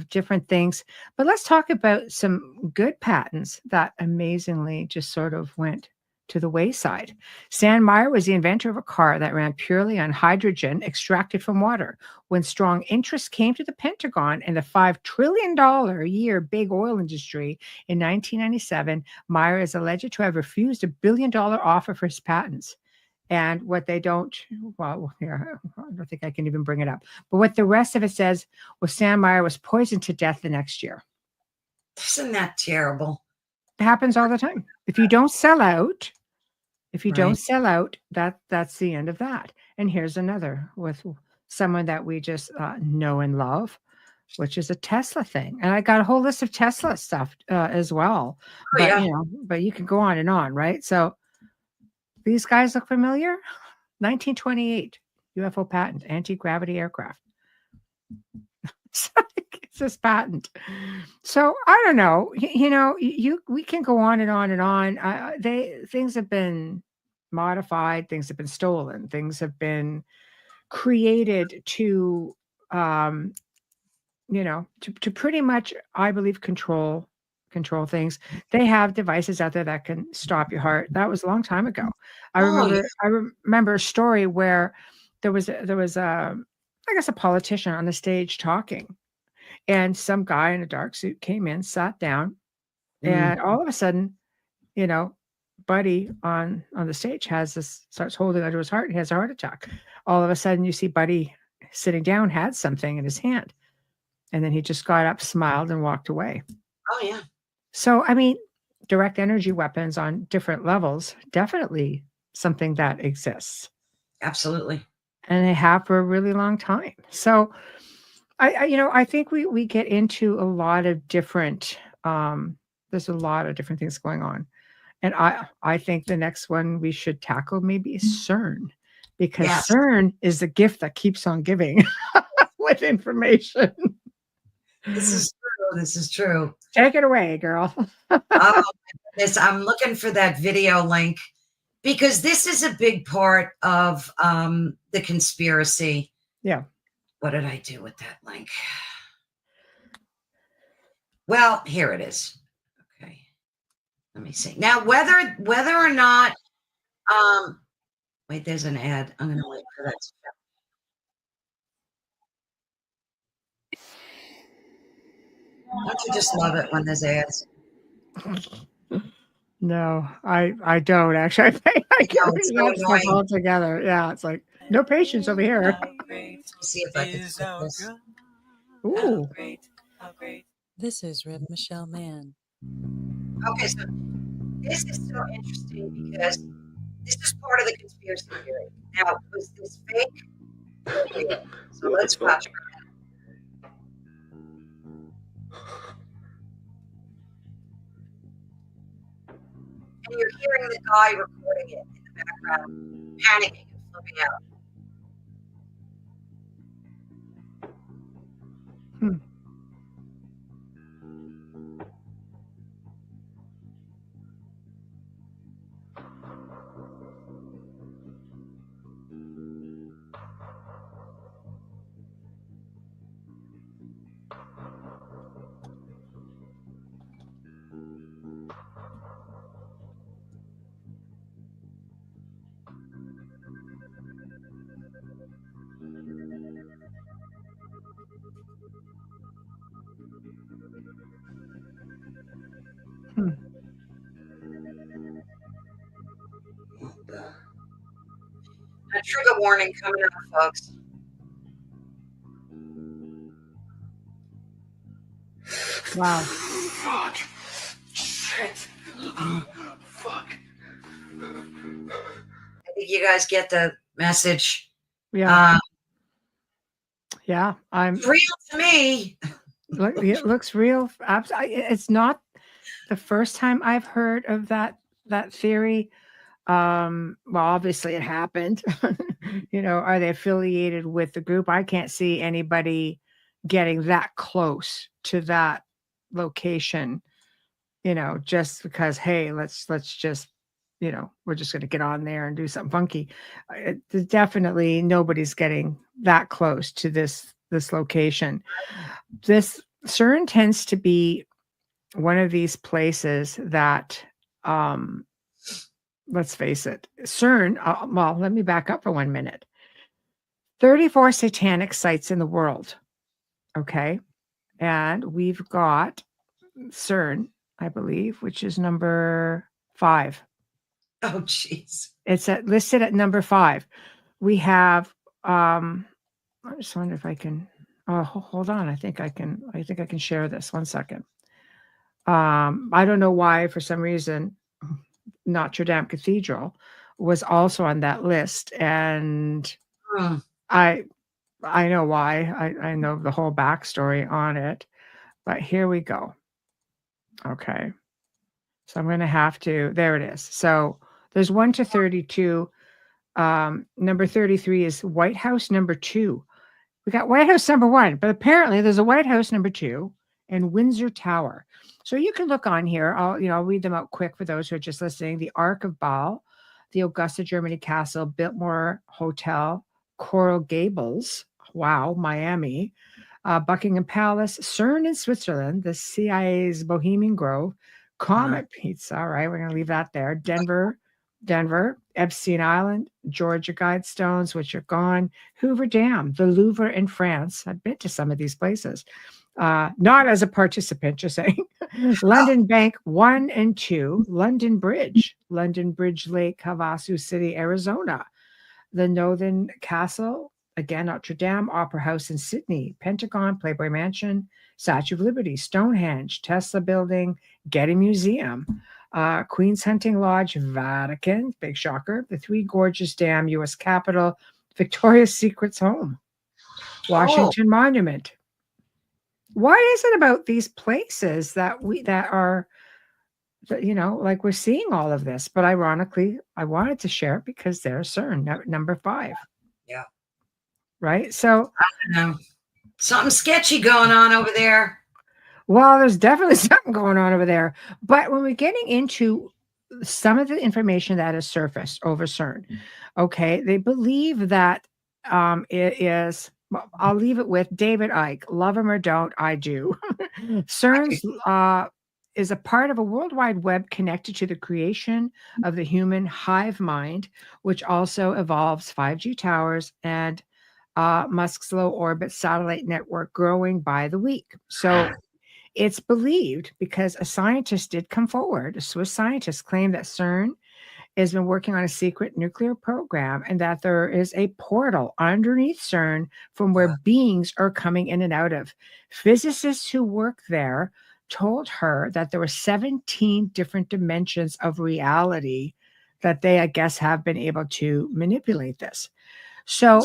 different things. But let's talk about some good patents that amazingly just sort of went to the wayside. Stan Meyer was the inventor of a car that ran purely on hydrogen extracted from water. When strong interest came to the Pentagon and the $5 trillion a year big oil industry in 1997, Meyer is alleged to have refused $1 billion offer for his patents. And what they don't, well, here, I don't think I can even bring it up. But what the rest of it says was Sam Meyer was poisoned to death the next year. Isn't that terrible? It happens all the time. If you don't sell out, Right. that's the end of that. And here's another with someone that we just know and love, which is a Tesla thing. And I got a whole list of Tesla stuff as well. Oh, But yeah. but you can go on and on, right? So these guys look familiar. 1928 UFO patent, anti-gravity aircraft. It's this patent. So I don't know. We can go on and on and on. Things have been modified, things have been stolen, things have been created to to pretty much, I believe, control things. They have devices out there that can stop your heart. That was a long time ago. I Oh, yeah. remember a story where there was I guess a politician on the stage talking, and some guy in a dark suit came in, sat down, and all of a sudden, you know, Buddy on the stage starts holding onto his heart. He has a heart attack. All of a sudden, you see Buddy sitting down, had something in his hand, and then he just got up, smiled, and walked away. Oh, yeah. So, I mean, direct energy weapons on different levels, definitely something that exists, Absolutely. and they have for a really long time. So, I think we get into a lot of different. There's a lot of different things going on, and I think the next one we should tackle maybe is CERN, because Yes. CERN is the gift that keeps on giving with information. This is true. This is true. Take it away, girl. Oh, my goodness. I'm looking for that video link because this is a big part of the conspiracy. Yeah. What did I do with that link? Well, here it is. Okay. Let me see. Now, whether or not, wait, there's an ad. I'm going to wait for that. Don't you just love it when there's ads? No, I don't actually. I get No, it's so that stuff annoying. all together. Yeah, it's like no patience over here. Let me see if I can flip this. Ooh. This is Rev Michelle Mann. Okay, so this is so interesting because this is part of the conspiracy theory. Now, was this fake? Yeah. So let's watch for a minute. And you're hearing the guy recording it in the background, panicking and flipping out. A trigger warning coming up, folks. Wow. Fuck. Shit. Fuck. I think you guys get the message. Yeah. Yeah. It's real to me. It looks real. It's not the first time I've heard of that theory. Well, obviously it happened. Are they affiliated with the group? I can't see anybody getting that close to that location, just because, hey, let's just, we're just going to get on there and do something funky. Definitely nobody's getting that close to this location. This CERN tends to be one of these places that, let's face it, CERN, well, let me back up for 1 minute. 34 satanic sites in the world. Okay. And we've got CERN, I believe, which is number 5. Oh, jeez. It's listed at number 5. We have, I just wonder if I can, hold on. I think I can share this. 1 second. I don't know why, for some reason, Notre Dame Cathedral was also on that list. And I know why. I know the whole backstory on it, but here we go. Okay. So I'm going to have to, there it is. So there's 1 to 32. Number 33 is White House number 2. We got White House number 1, but apparently there's a White House number 2 and Windsor Tower. So you can look on here. I'll read them out quick for those who are just listening. The Ark of Baal, the Augusta, Germany Castle, Biltmore Hotel, Coral Gables, wow, Miami, Buckingham Palace, CERN in Switzerland, the CIA's Bohemian Grove, Comet Pizza. All right, we're going to leave that there. Denver, Epstein Island, Georgia Guidestones, which are gone, Hoover Dam, the Louvre in France. I've been to some of these places. Not as a participant, just saying. London Bank 1 and 2, London Bridge Lake, Havasu City, Arizona, the Northern Castle, again, Notre Dame, Opera House in Sydney, Pentagon, Playboy Mansion, Statue of Liberty, Stonehenge, Tesla Building, Getty Museum, Queen's Hunting Lodge, Vatican, big shocker, the Three Gorges Dam, U.S. Capitol, Victoria's Secret's home, Washington Monument. Why is it about these places that are, like we're seeing all of this? But ironically, I wanted to share it because there's CERN, number 5. Yeah. Right. So I don't know. Something sketchy going on over there. Well, there's definitely something going on over there. But when we're getting into some of the information that is surfaced over CERN, okay, they believe that it is. Well, I'll leave it with David Icke. Love him or don't, I do. CERN is a part of a worldwide web connected to the creation of the human hive mind, which also evolves 5G towers and Musk's low orbit satellite network growing by the week. So it's believed, because a scientist did come forward, a Swiss scientist claimed that CERN has been working on a secret nuclear program and that there is a portal underneath CERN from where beings are coming in and out of. Physicists who work there told her that there were 17 different dimensions of reality that they, I guess, have been able to manipulate this. So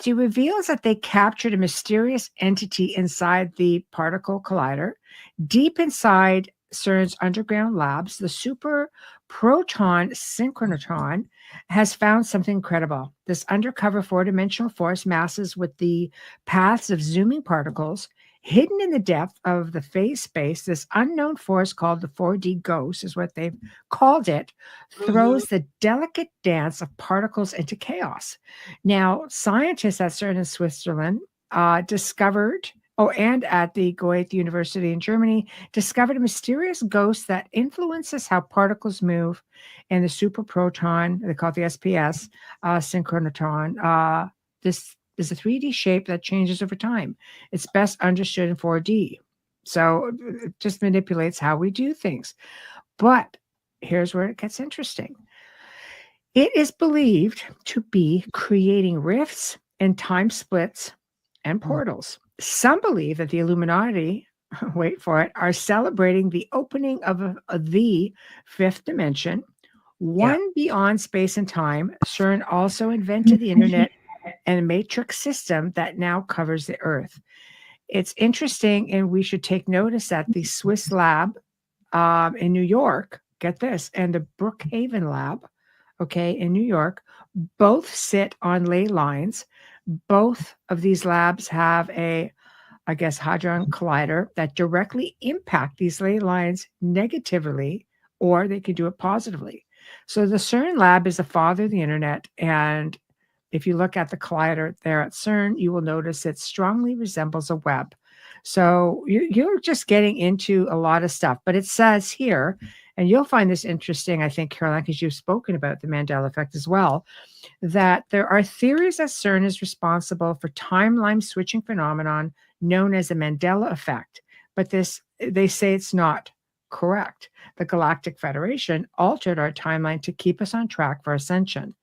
she reveals that they captured a mysterious entity inside the particle collider. Deep inside CERN's underground labs, the super proton synchrotron has found something incredible. This undercover 4-dimensional force masses with the paths of zooming particles. Hidden in the depth of the phase space, this unknown force called the 4D ghost, is what they've called it, throws the delicate dance of particles into chaos. Now, scientists at CERN in Switzerland discovered, and at the Goethe University in Germany, discovered a mysterious ghost that influences how particles move in the superproton, they call it the SPS, synchrotron. This is a 3D shape that changes over time. It's best understood in 4D. So it just manipulates how we do things. But here's where it gets interesting. It is believed to be creating rifts and time splits and portals. Some believe that the Illuminati, wait for it, are celebrating the opening of the 5th dimension, one beyond space and time. CERN also invented the internet and a matrix system that now covers the Earth. It's interesting, and we should take notice that the Swiss lab in New York, get this, and the Brookhaven lab, in New York, both sit on ley lines. Both of these labs have a, hadron collider that directly impact these ley lines negatively, or they can do it positively. So the CERN lab is the father of the internet. And if you look at the collider there at CERN, you will notice it strongly resembles a web. So you're just getting into a lot of stuff. But it says here, and you'll find this interesting, I think, Carolann, because you've spoken about the Mandela effect as well, that there are theories that CERN is responsible for timeline switching phenomenon known as the Mandela effect. But they say it's not correct. The Galactic Federation altered our timeline to keep us on track for ascension.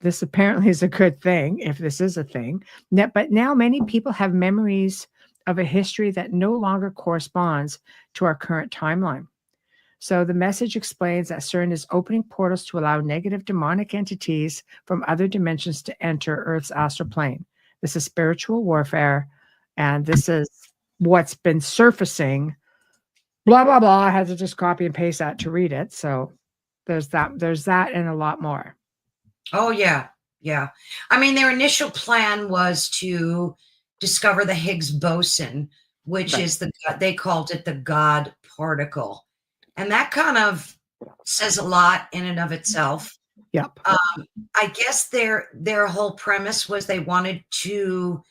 This apparently is a good thing, if this is a thing. But now many people have memories of a history that no longer corresponds to our current timeline. So the message explains that CERN is opening portals to allow negative demonic entities from other dimensions to enter Earth's astral plane. This is spiritual warfare, and this is what's been surfacing. Blah, blah, blah. I had to just copy and paste that to read it. So there's that and a lot more. Oh, yeah. Yeah. I mean, their initial plan was to discover the Higgs boson, which is they called it the God particle. And that kind of says a lot in and of itself. Yep. I guess their whole premise was they wanted to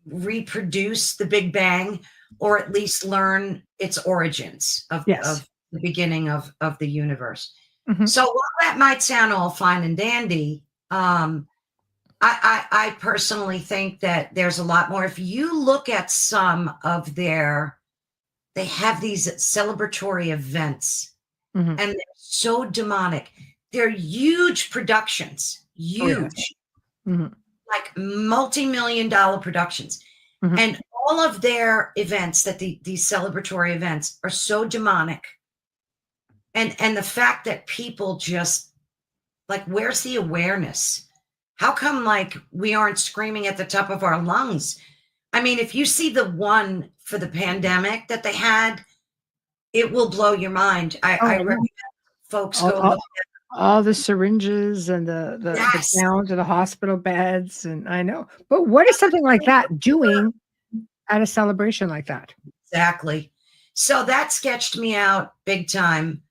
reproduce the Big Bang, or at least learn its origins of the beginning of the universe. Mm-hmm. So while that might sound all fine and dandy, I personally think that there's a lot more. If you look at some of they have these celebratory events, mm-hmm. and they're so demonic. They're huge productions, huge, mm-hmm. like multi-million-dollar productions. Mm-hmm. And all of their events, these celebratory events, are so demonic. And the fact that people just, like, where's the awareness? How come, like, we aren't screaming at the top of our lungs? I mean, if you see the one for the pandemic that they had, it will blow your mind. I recommend folks go look at all the syringes and the down to the hospital beds. And I know, but what is something like that doing at a celebration like that? Exactly. So that sketched me out big time.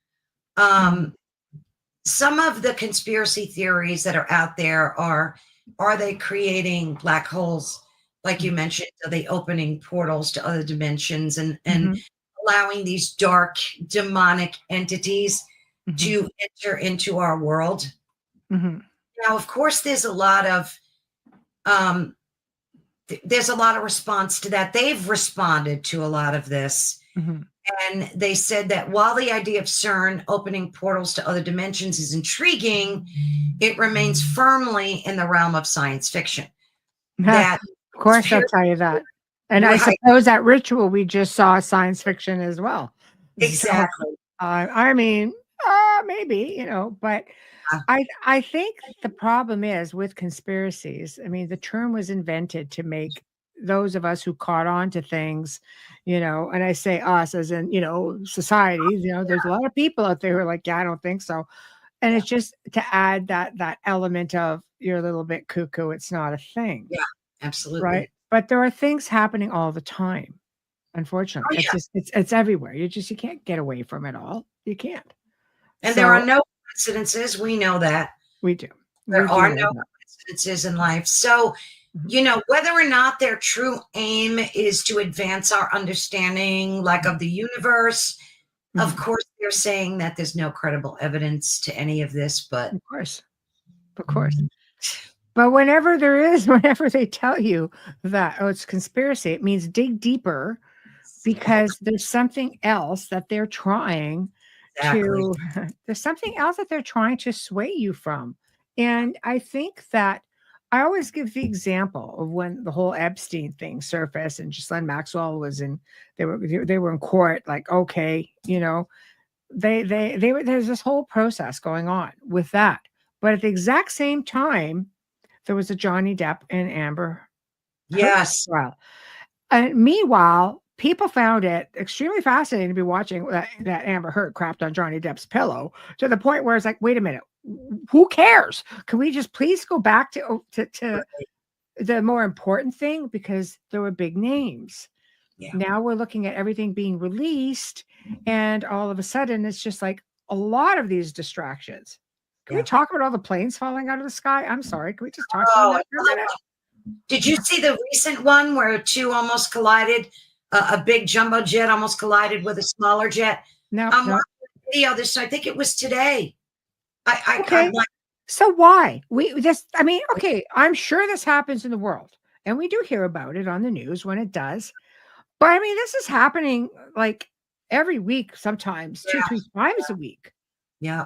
Some of the conspiracy theories that are out there are they creating black holes? Like you mentioned, are they opening portals to other dimensions and mm-hmm. allowing these dark demonic entities mm-hmm. to enter into our world? Mm-hmm. Now, of course, there's a lot of response to that. They've responded to a lot of this. Mm-hmm. And they said that while the idea of CERN opening portals to other dimensions is intriguing, it remains firmly in the realm of science fiction. That, of course, I'll tell you that. And I suppose that ritual we just saw science fiction as well. Exactly. So, I mean, maybe, but I think the problem is with conspiracies. I mean, the term was invented to make those of us who caught on to things, and I say us as in, society, there's a lot of people out there who are like, yeah, I don't think so. And it's just to add that element of you're a little bit cuckoo. It's not a thing. Yeah, absolutely. Right. But there are things happening all the time. Unfortunately, it's everywhere. You can't get away from it all. You can't. And there are no coincidences. We know that. We do. There are no coincidences in life. So, whether or not their true aim is to advance our understanding, like, of the universe, mm-hmm. of course, they're saying that there's no credible evidence to any of this, but of course. But whenever they tell you that, it's conspiracy, it means dig deeper, because there's something else that they're trying there's something else that they're trying to sway you from. And I think that I always give the example of when the whole Epstein thing surfaced and Ghislaine Maxwell was they were in court, like, okay, there's this whole process going on with that. But at the exact same time, there was a Johnny Depp and Amber Yes. trial. And meanwhile, people found it extremely fascinating to be watching that Amber Heard crapped on Johnny Depp's pillow, to the point where it's like, wait a minute, who cares? Can we just please go back to the more important thing? Because there were big names. Yeah. Now we're looking at everything being released, and all of a sudden it's just like a lot of these distractions. Can we talk about all the planes falling out of the sky? I'm sorry. Can we just talk about that for a minute? Did you see the recent one where two almost collided? A big jumbo jet almost collided with a smaller jet. No, I'm no. watching the video. I think it was today. Okay. So why? Okay, I'm sure this happens in the world, and we do hear about it on the news when it does. But I mean, this is happening like every week, sometimes 2, 3 times a week. Yeah.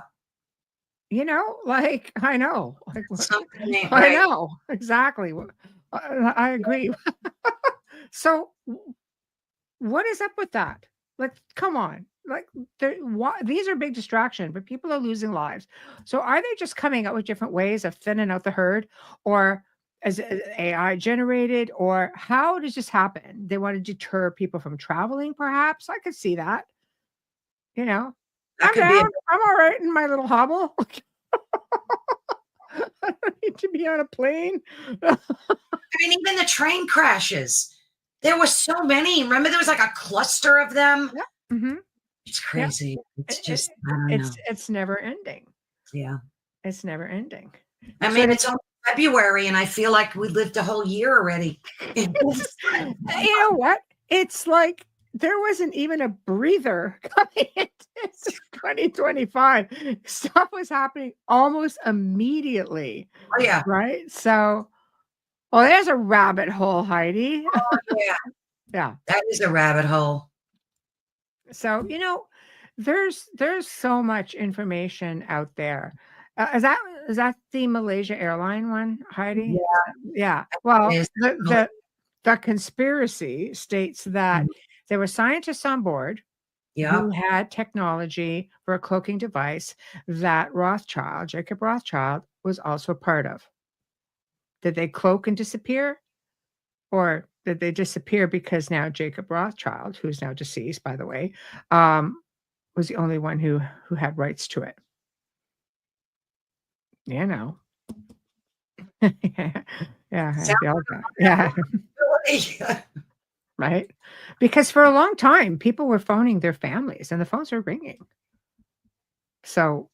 You know, like I know, like Something ain't I right. know exactly. I agree. So, what is up with that? Like, come on. Like, these are big distraction, but people are losing lives. So, are they just coming up with different ways of thinning out the herd, or is it AI generated, or how does this happen? They want to deter people from traveling, perhaps. I could see that. You know, That I'm could be down. I'm all right in my little hobble. I don't need to be on a plane. I mean, even the train crashes. There were so many. Remember, there was like a cluster of them. Yeah. Mm-hmm. It's crazy. It's just, I don't know. It's never ending. Yeah. It's never ending. I mean, it's only February, and I feel like we lived a whole year already. You know what? It's like there wasn't even a breather coming into 2025. Stuff was happening almost immediately. Oh, yeah. Right? So, well, there's a rabbit hole, Heidi. Oh, yeah. Yeah. That is a rabbit hole. So, you know, there's so much information out there. Is that the Malaysia airline one, Heidi? Yeah. Yeah. Well, It is. the conspiracy states that there were scientists on board Yeah. who had technology for a cloaking device that Jacob Rothschild, was also part of. Did they cloak and disappear? Or did they disappear because now Jacob Rothschild, who's now deceased, by the way, was the only one who had rights to it? You know. Yeah. Yeah. Right. Because for a long time, people were phoning their families and the phones were ringing. So,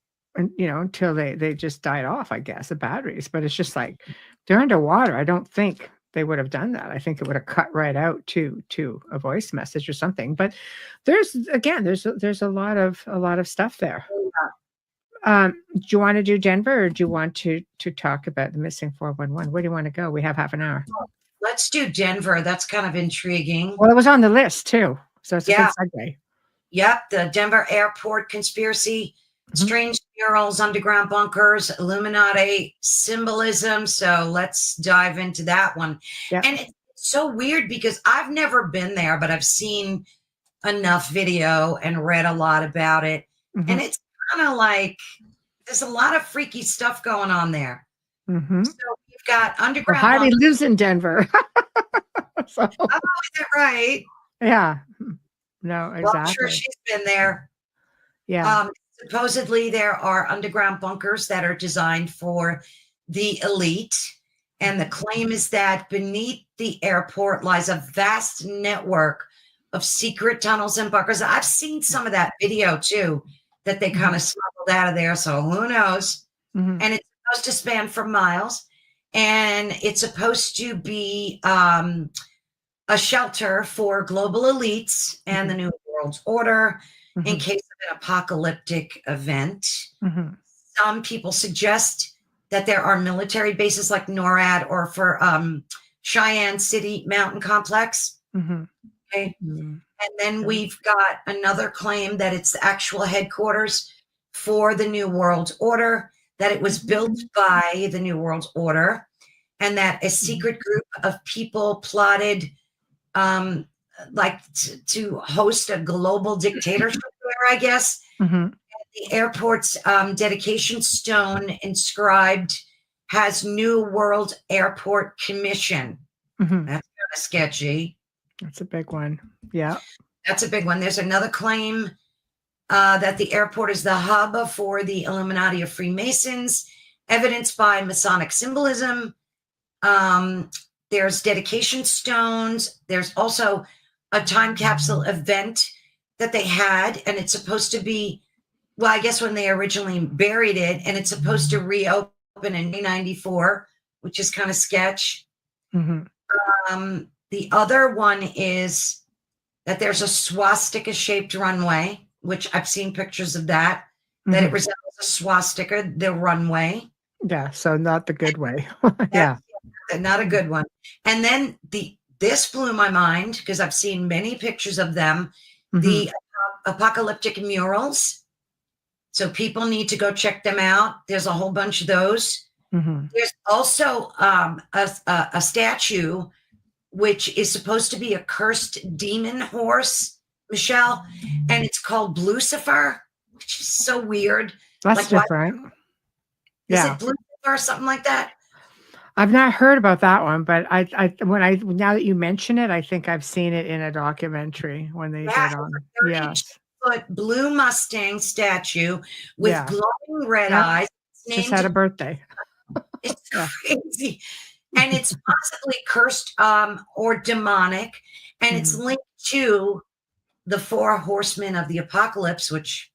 you know, until they just died off, I guess, the batteries. But it's just like they're underwater. I don't think they would have done that. I think it would have cut right out to a voice message or something. But there's a lot of stuff there. Do you want to do Denver, or do you want to talk about the missing 411? Where do you want to go? We have half an hour. Let's do Denver. That's kind of intriguing. Well, it was on the list too, so it's a good segue. Yep, the Denver airport conspiracy, strange murals, underground bunkers, Illuminati symbolism. So let's dive into that one. Yep. And it's so weird because I've never been there, but I've seen enough video and read a lot about it. And it's kind of like there's a lot of freaky stuff going on there. So we've got underground. Well, Heidi lives in Denver. So. Oh, is that right? Yeah. No, exactly. Well, I'm sure she's been there. Yeah. Supposedly there are underground bunkers that are designed for the elite. And the claim is that beneath the airport lies a vast network of secret tunnels and bunkers. I've seen some of that video too, that they kind of smuggled out of there. So who knows? And it's supposed to span for miles. And it's supposed to be a shelter for global elites and the New World Order in case of an apocalyptic event. Some people suggest that there are military bases like NORAD or for Cheyenne City Mountain Complex. Okay. And then we've got another claim that it's the actual headquarters for the New World Order, that it was built by the New World Order, and that a secret group of people plotted to host a global dictatorship there, I guess. The airport's dedication stone inscribed has New World Airport Commission. That's kind of sketchy. That's a big one. Yeah. That's a big one. There's another claim that the airport is the hub for the Illuminati of Freemasons, evidenced by Masonic symbolism. There's dedication stones. There's also a time capsule event that they had, and it's supposed to be well, I guess when they originally buried it, and it's supposed to reopen in 1994, which is kind of sketch. The other one is that there's a swastika-shaped runway, which I've seen pictures of that it resembles a swastika, the runway. Yeah, so not the good way. Yeah, not a good one. And then this blew my mind because I've seen many pictures of them, the apocalyptic murals. So people need to go check them out. There's a whole bunch of those. There's also a statue which is supposed to be a cursed demon horse, Michelle, and it's called Lucifer, which is so weird. That's like, different. Is it Lucifer or something like that? I've not heard about that one, but now that you mention it, I think I've seen it in a documentary when they did on. Yes. Foot blue Mustang statue with glowing red eyes. Just had a birthday. It's crazy. And it's possibly cursed or demonic. And it's linked to the 4 horsemen of the apocalypse, which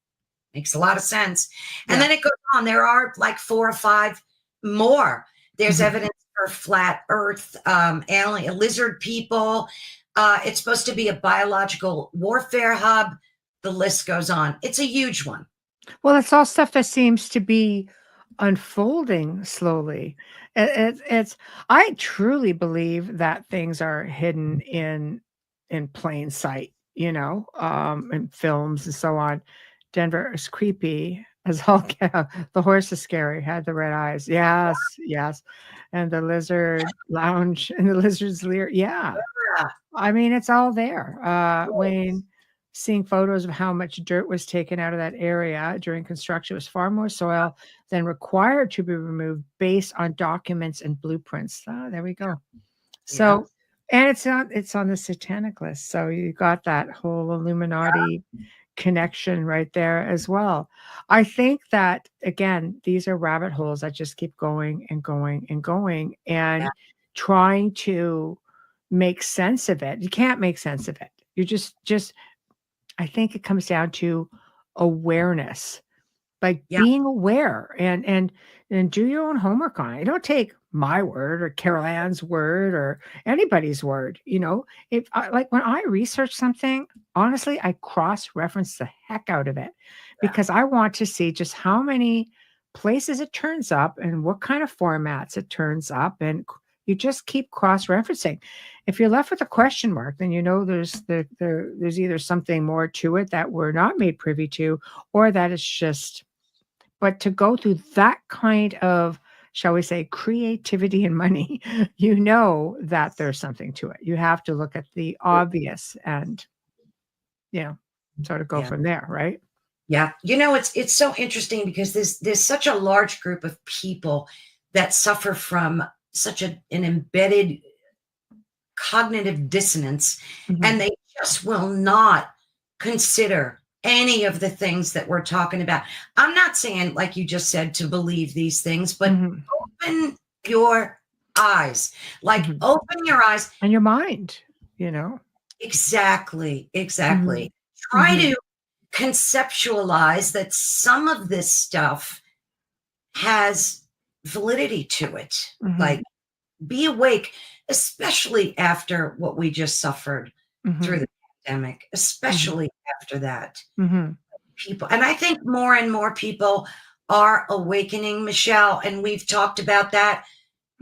makes a lot of sense. And then it goes on. There are like 4 or 5 more. There's evidence for flat earth, alien, lizard people. It's supposed to be a biological warfare hub. The list goes on. It's a huge one. Well, it's all stuff that seems to be unfolding slowly. I truly believe that things are hidden in plain sight, in films and so on. Denver is creepy as all the horse is scary, had the red eyes. Yes. And the lizard lounge and the lizard's lair. Yeah. I mean, it's all there. Wayne, seeing photos of how much dirt was taken out of that area during construction, was far more soil than required to be removed based on documents and blueprints. There we go. So, and it's on the satanic list. So you got that whole Illuminati connection right there as well. I think that, again, these are rabbit holes that just keep going and going and going, and trying to make sense of it. You can't make sense of it. You just I think it comes down to awareness, like being aware and do your own homework on it. You don't take my word or Carolann's word or anybody's word. If like when I research something, honestly, I cross-reference the heck out of it because I want to see just how many places it turns up and what kind of formats it turns up, and you just keep cross-referencing. If you're left with a question mark, then there's either something more to it that we're not made privy to, or that it's just. But to go through that kind of, shall we say, creativity and money, that there's something to it. You have to look at the obvious and, sort of go from there, right? Yeah. It's so interesting because there's such a large group of people that suffer from such an embedded cognitive dissonance, and they just will not consider any of the things that we're talking about. I'm not saying, like you just said, to believe these things, but open your eyes, open your eyes and your mind, Exactly. Try to conceptualize that some of this stuff has validity to it. Like, be awake, especially after what we just suffered through the pandemic, especially after that. People, and I think more and more people are awakening, Michelle, and we've talked about that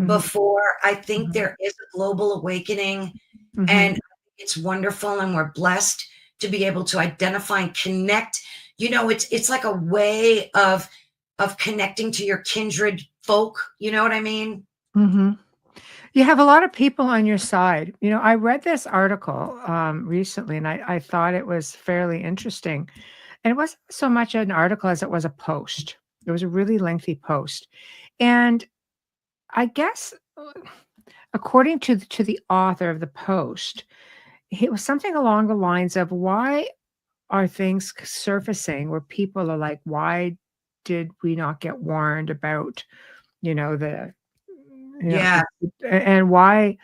before. I think there is a global awakening, and it's wonderful, and we're blessed to be able to identify and connect. It's like a way of connecting to your kindred folk. You know what I mean? You have a lot of people on your side. I read this article recently, and I thought it was fairly interesting. And it wasn't so much an article as it was a post. It was a really lengthy post. And I guess, according to the author of the post, it was something along the lines of, why are things surfacing where people are like, why did we not get warned about, and why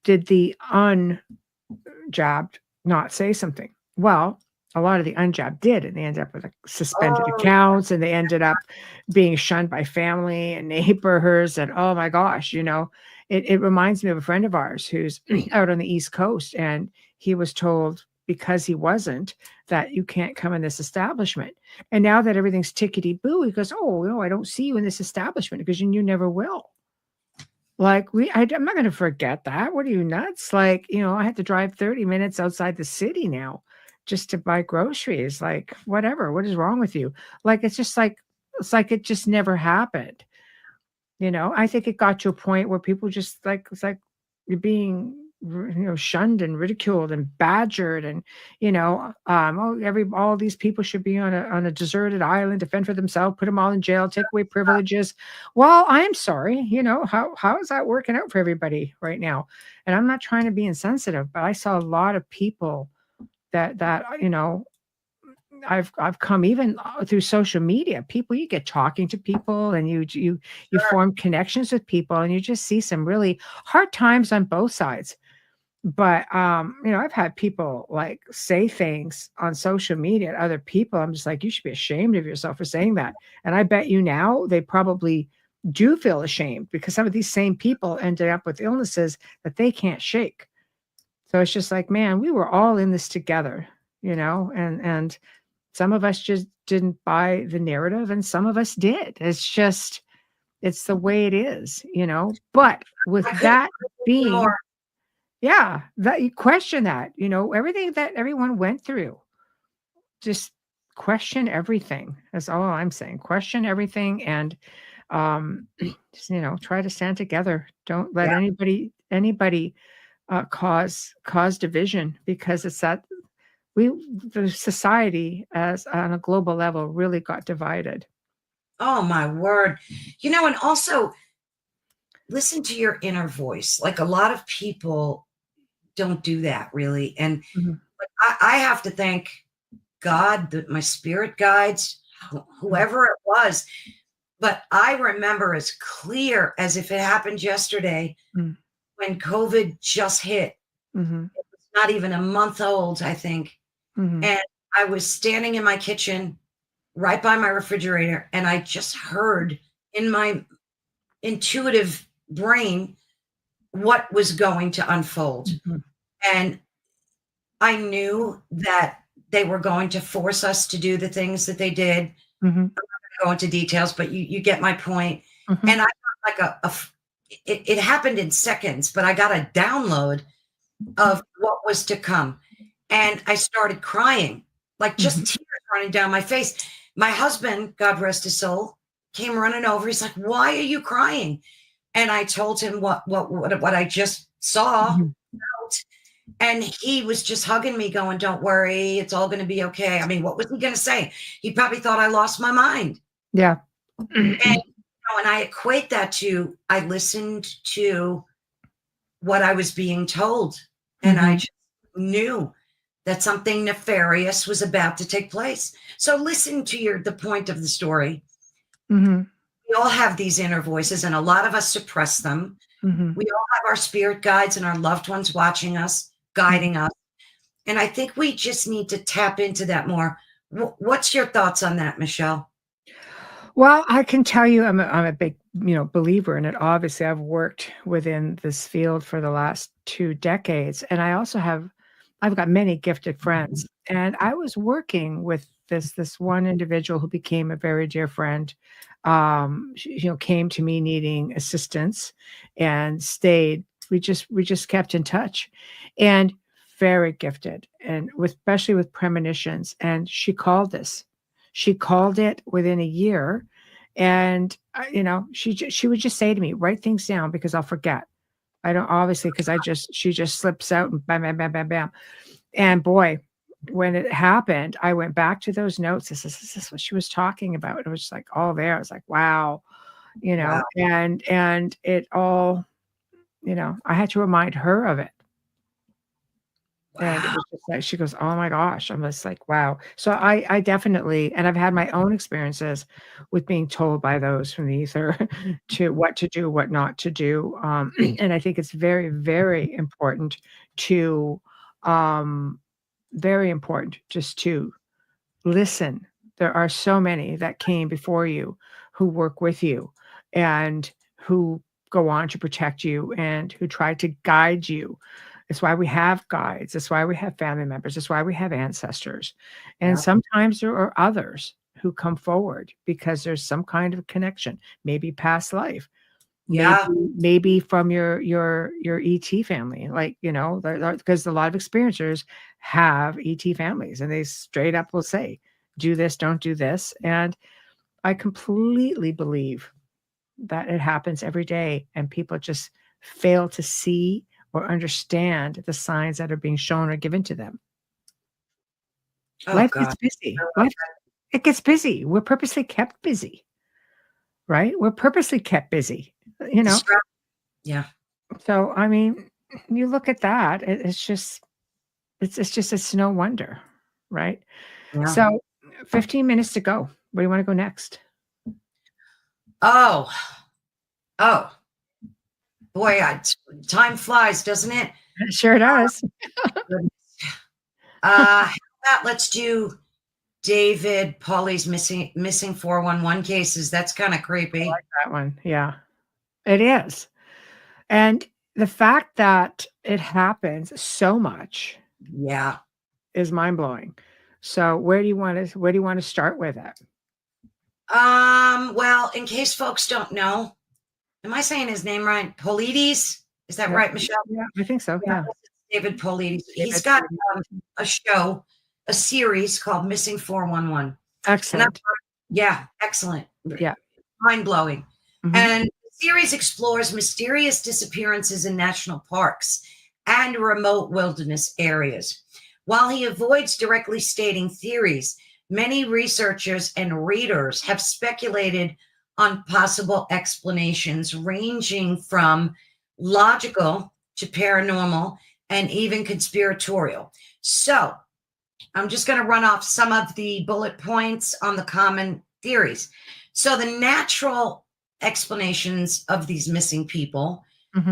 did the unjabbed not say something? Well, a lot of the unjabbed did, and they ended up with suspended Oh, accounts, and they ended up being shunned by family and neighbors. And oh my gosh, it reminds me of a friend of ours who's out on the East Coast, and he was told because he wasn't that you can't come in this establishment. And now that everything's tickety boo, he goes, "Oh no, I don't see you in this establishment because you never will." Like I'm not going to forget that. What are you, nuts? Like, I had to drive 30 minutes outside the city now just to buy groceries. Like, whatever. What is wrong with you? Like, it's like it just never happened. I think it got to a point where people just it's like you're being, shunned and ridiculed and badgered, and all these people should be on a deserted island to fend for themselves, put them all in jail, take away privileges. Well, I'm sorry, how is that working out for everybody right now? And I'm not trying to be insensitive, but I saw a lot of people that I've come even through social media. People, you get talking to people, and you form connections with people, and you just see some really hard times on both sides. But I've had people like say things on social media to other people. I'm just like, you should be ashamed of yourself for saying that. And I bet you now they probably do feel ashamed, because some of these same people ended up with illnesses that they can't shake. So it's just like, man, we were all in this together, and some of us just didn't buy the narrative, and some of us did. It's the way it is, But with that being, yeah, that you question that, everything that everyone went through, just question everything. That's all I'm saying. Question everything, and just, try to stand together. Don't let anybody cause division, because it's that the society as on a global level really got divided. Oh my word. And also listen to your inner voice. Like, a lot of people don't do that really. And I have to thank God that my spirit guides, whoever it was. But I remember as clear as if it happened yesterday, when COVID just hit. It was not even a month old, I think. And I was standing in my kitchen right by my refrigerator, and I just heard in my intuitive brain what was going to unfold. And I knew that they were going to force us to do the things that they did. I'm not going to go into details, but you get my point. And I got like it happened in seconds, but I got a download of what was to come. And I started crying, like just tears running down my face. My husband, God rest his soul, came running over. He's like, "Why are you crying?" And I told him what I just saw. And he was just hugging me, going, "Don't worry, it's all going to be okay." I mean, what was he going to say? He probably thought I lost my mind. Yeah. And I equate that to, I listened to what I was being told, and I just knew that something nefarious was about to take place. So listen to the point of the story. We all have these inner voices, and a lot of us suppress them. We all have our spirit guides and our loved ones watching us, guiding us. And I think we just need to tap into that more. What's your thoughts on that, Michelle? Well, I can tell you, I'm a big, believer in it. Obviously, I've worked within this field for the last 2 decades, and I've got many gifted friends. And I was working with this one individual who became a very dear friend. She, came to me needing assistance and stayed. We just kept in touch, and very gifted, and especially with premonitions. And she called this. She called it within a year, and she would just say to me, "Write things down because I'll forget." I don't, obviously, because she just slips out and bam, bam, bam, bam, bam. And boy, when it happened, I went back to those notes. This is what she was talking about. It was just like all there. I was like, wow, Wow. and it all, I had to remind her of it. And it was just like, she goes, "Oh my gosh." I'm just like, wow. So I definitely, and I've had my own experiences with being told by those from the ether to what to do, what not to do. And I think it's very, very important to very important just to listen. There are so many that came before you who work with you and who go on to protect you and who try to guide you. That's why we have guides. That's why we have family members. That's why we have ancestors. And Yeah. sometimes there are others who come forward because there's some kind of connection, maybe past life, Yeah. maybe from your ET family, like, you know, because a lot of experiencers have ET families and they straight up will say, do this, don't do this. And I completely believe that it happens every day and people just fail to see or understand the signs that are being shown or given to them. Oh Life God. gets busy. Life, it gets busy. We're purposely kept busy, right? We're purposely kept busy, you know? Yeah. So, I mean, you look at that, it's no wonder, right? Yeah. So 15 minutes to go. Where do you want to go next? Oh. Boy, time flies, doesn't it? It sure does. How about let's do David Pauly's missing 411 cases. That's kind of creepy. I like that one. Yeah, it is. And the fact that it happens so much Yeah. is mind-blowing. So where do you want to start with it? Well, in case folks don't know, am I saying his name right? Paulides? Is that right, Michelle? Yeah, I think so. Yeah. David Paulides. He's got a show, a series called Missing 411. Excellent. Yeah, excellent. Yeah. Mind-blowing. Mhm. And the series explores mysterious disappearances in national parks and remote wilderness areas. While he avoids directly stating theories, many researchers and readers have speculated on possible explanations ranging from logical to paranormal and even conspiratorial. So I'm just going to run off some of the bullet points on the common theories. So the natural explanations of these missing people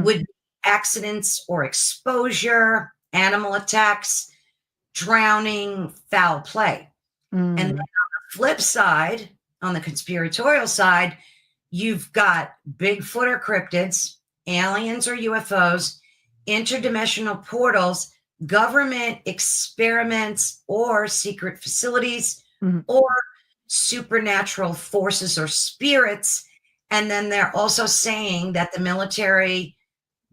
would be accidents or exposure, animal attacks, drowning, foul play. And then on the flip side, on the conspiratorial side, you've got Bigfoot or cryptids, aliens or UFOs, interdimensional portals, government experiments or secret facilities, or supernatural forces or spirits. And then they're also saying that the military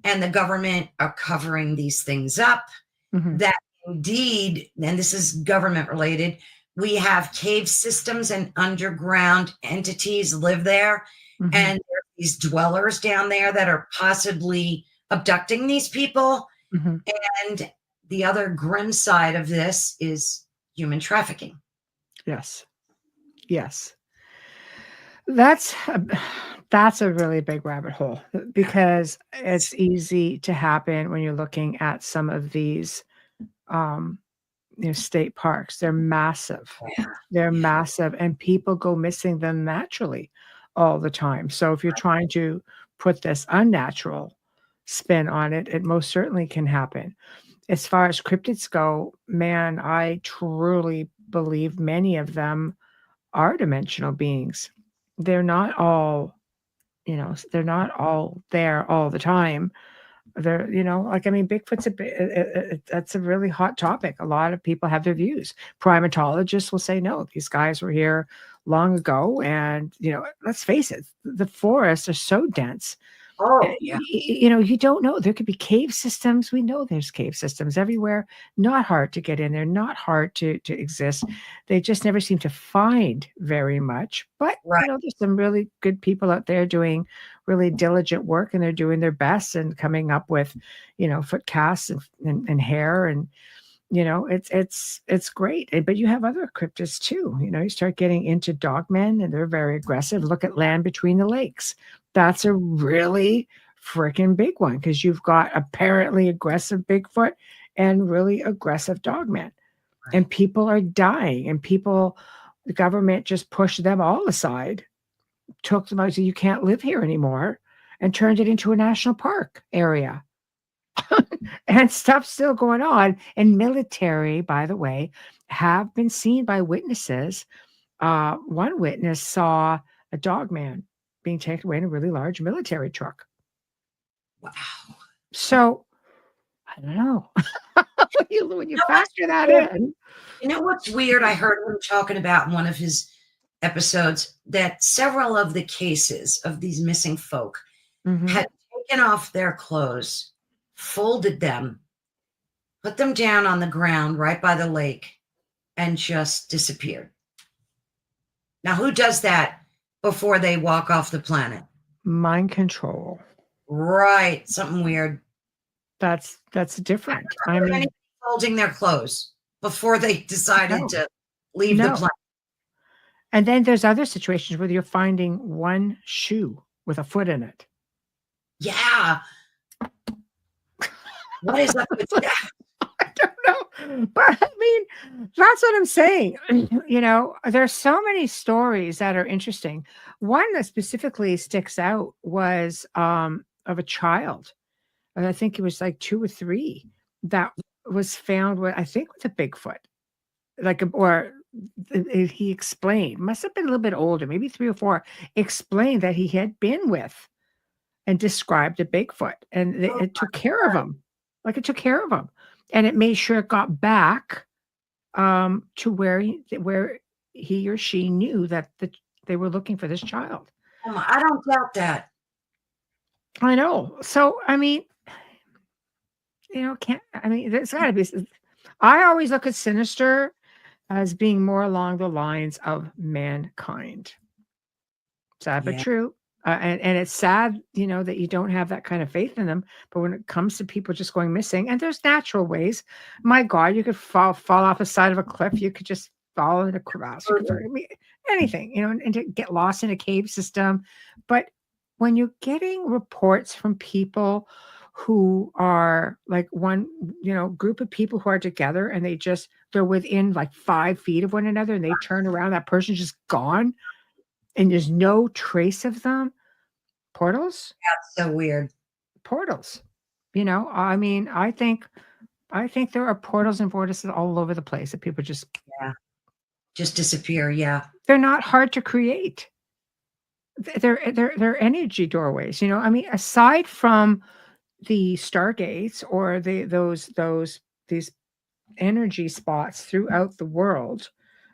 and the government are covering these things up, that indeed, and this is government related, we have cave systems and underground entities live there. And there are these dwellers down there that are possibly abducting these people. And the other grim side of this is human trafficking. Yes. Yes. That's a really big rabbit hole because it's easy to happen when you're looking at some of these state parks. They're massive. They're massive and people go missing them naturally all the time. So if you're trying to put this unnatural spin on it, it most certainly can happen. As far as cryptids go, man, I truly believe many of them are dimensional beings. They're not all, they're not all there all the time. They're, Bigfoot's that's a really hot topic. A lot of people have their views. Primatologists will say, no, these guys were here long ago. And, let's face it, the forests are so dense. Oh, yeah. You don't know. There could be cave systems. We know there's cave systems everywhere. Not hard to get in there. Not hard to exist. They just never seem to find very much. But, there's some really good people out there doing really diligent work, and they're doing their best and coming up with, foot casts and hair and, it's great. But you have other cryptids too. You start getting into dogmen and they're very aggressive. Look at Land Between the Lakes. That's a really freaking big one because you've got apparently aggressive Bigfoot and really aggressive dogmen. And people are dying and the government just pushed them all aside, took them out, so you can't live here anymore, and turned it into a national park area. And stuff's still going on. And military, by the way, have been seen by witnesses. One witness saw a dog man being taken away in a really large military truck. Wow. So I don't know. when you factor that in. You know what's weird? I heard him talking about in one of his episodes that several of the cases of these missing folk had taken off their clothes, folded them, put them down on the ground right by the lake, and just disappeared. Now, who does that before they walk off the planet? Mind control. Right. Something weird. That's different. I mean, folding their clothes before they decided to leave the planet. And then there's other situations where you're finding one shoe with a foot in it. Yeah. What is up with that? I don't know. But I mean, that's what I'm saying. You know, there's so many stories that are interesting. One that specifically sticks out was of a child. And I think it was like 2 or 3 that was found with, I think, with a Bigfoot. He explained, must have been a little bit older, maybe 3 or 4, explained that he had been with and described a Bigfoot, and it took care of him. Like, it took care of him, and it made sure it got back to where he or she knew that they were looking for this child. I don't doubt that. I know. So, I mean, you know, there's got to be. I always look at Sinister as being more along the lines of mankind. Sad but true. And it's sad, you know, that you don't have that kind of faith in them. But when it comes to people just going missing, and there's natural ways. My God, you could fall off the side of a cliff. You could just fall in a crevasse. Anything, you know, and to get lost in a cave system. But when you're getting reports from people who are like one, you know, group of people who are together and they're within like 5 feet of one another, and they turn around, that person's just gone and there's no trace of them. Portals? That's so weird. Portals. You know, I mean, I think there are portals and vortices all over the place that people just disappear. Yeah. They're not hard to create. They're energy doorways, you know. I mean, aside from the stargates or these energy spots throughout the world,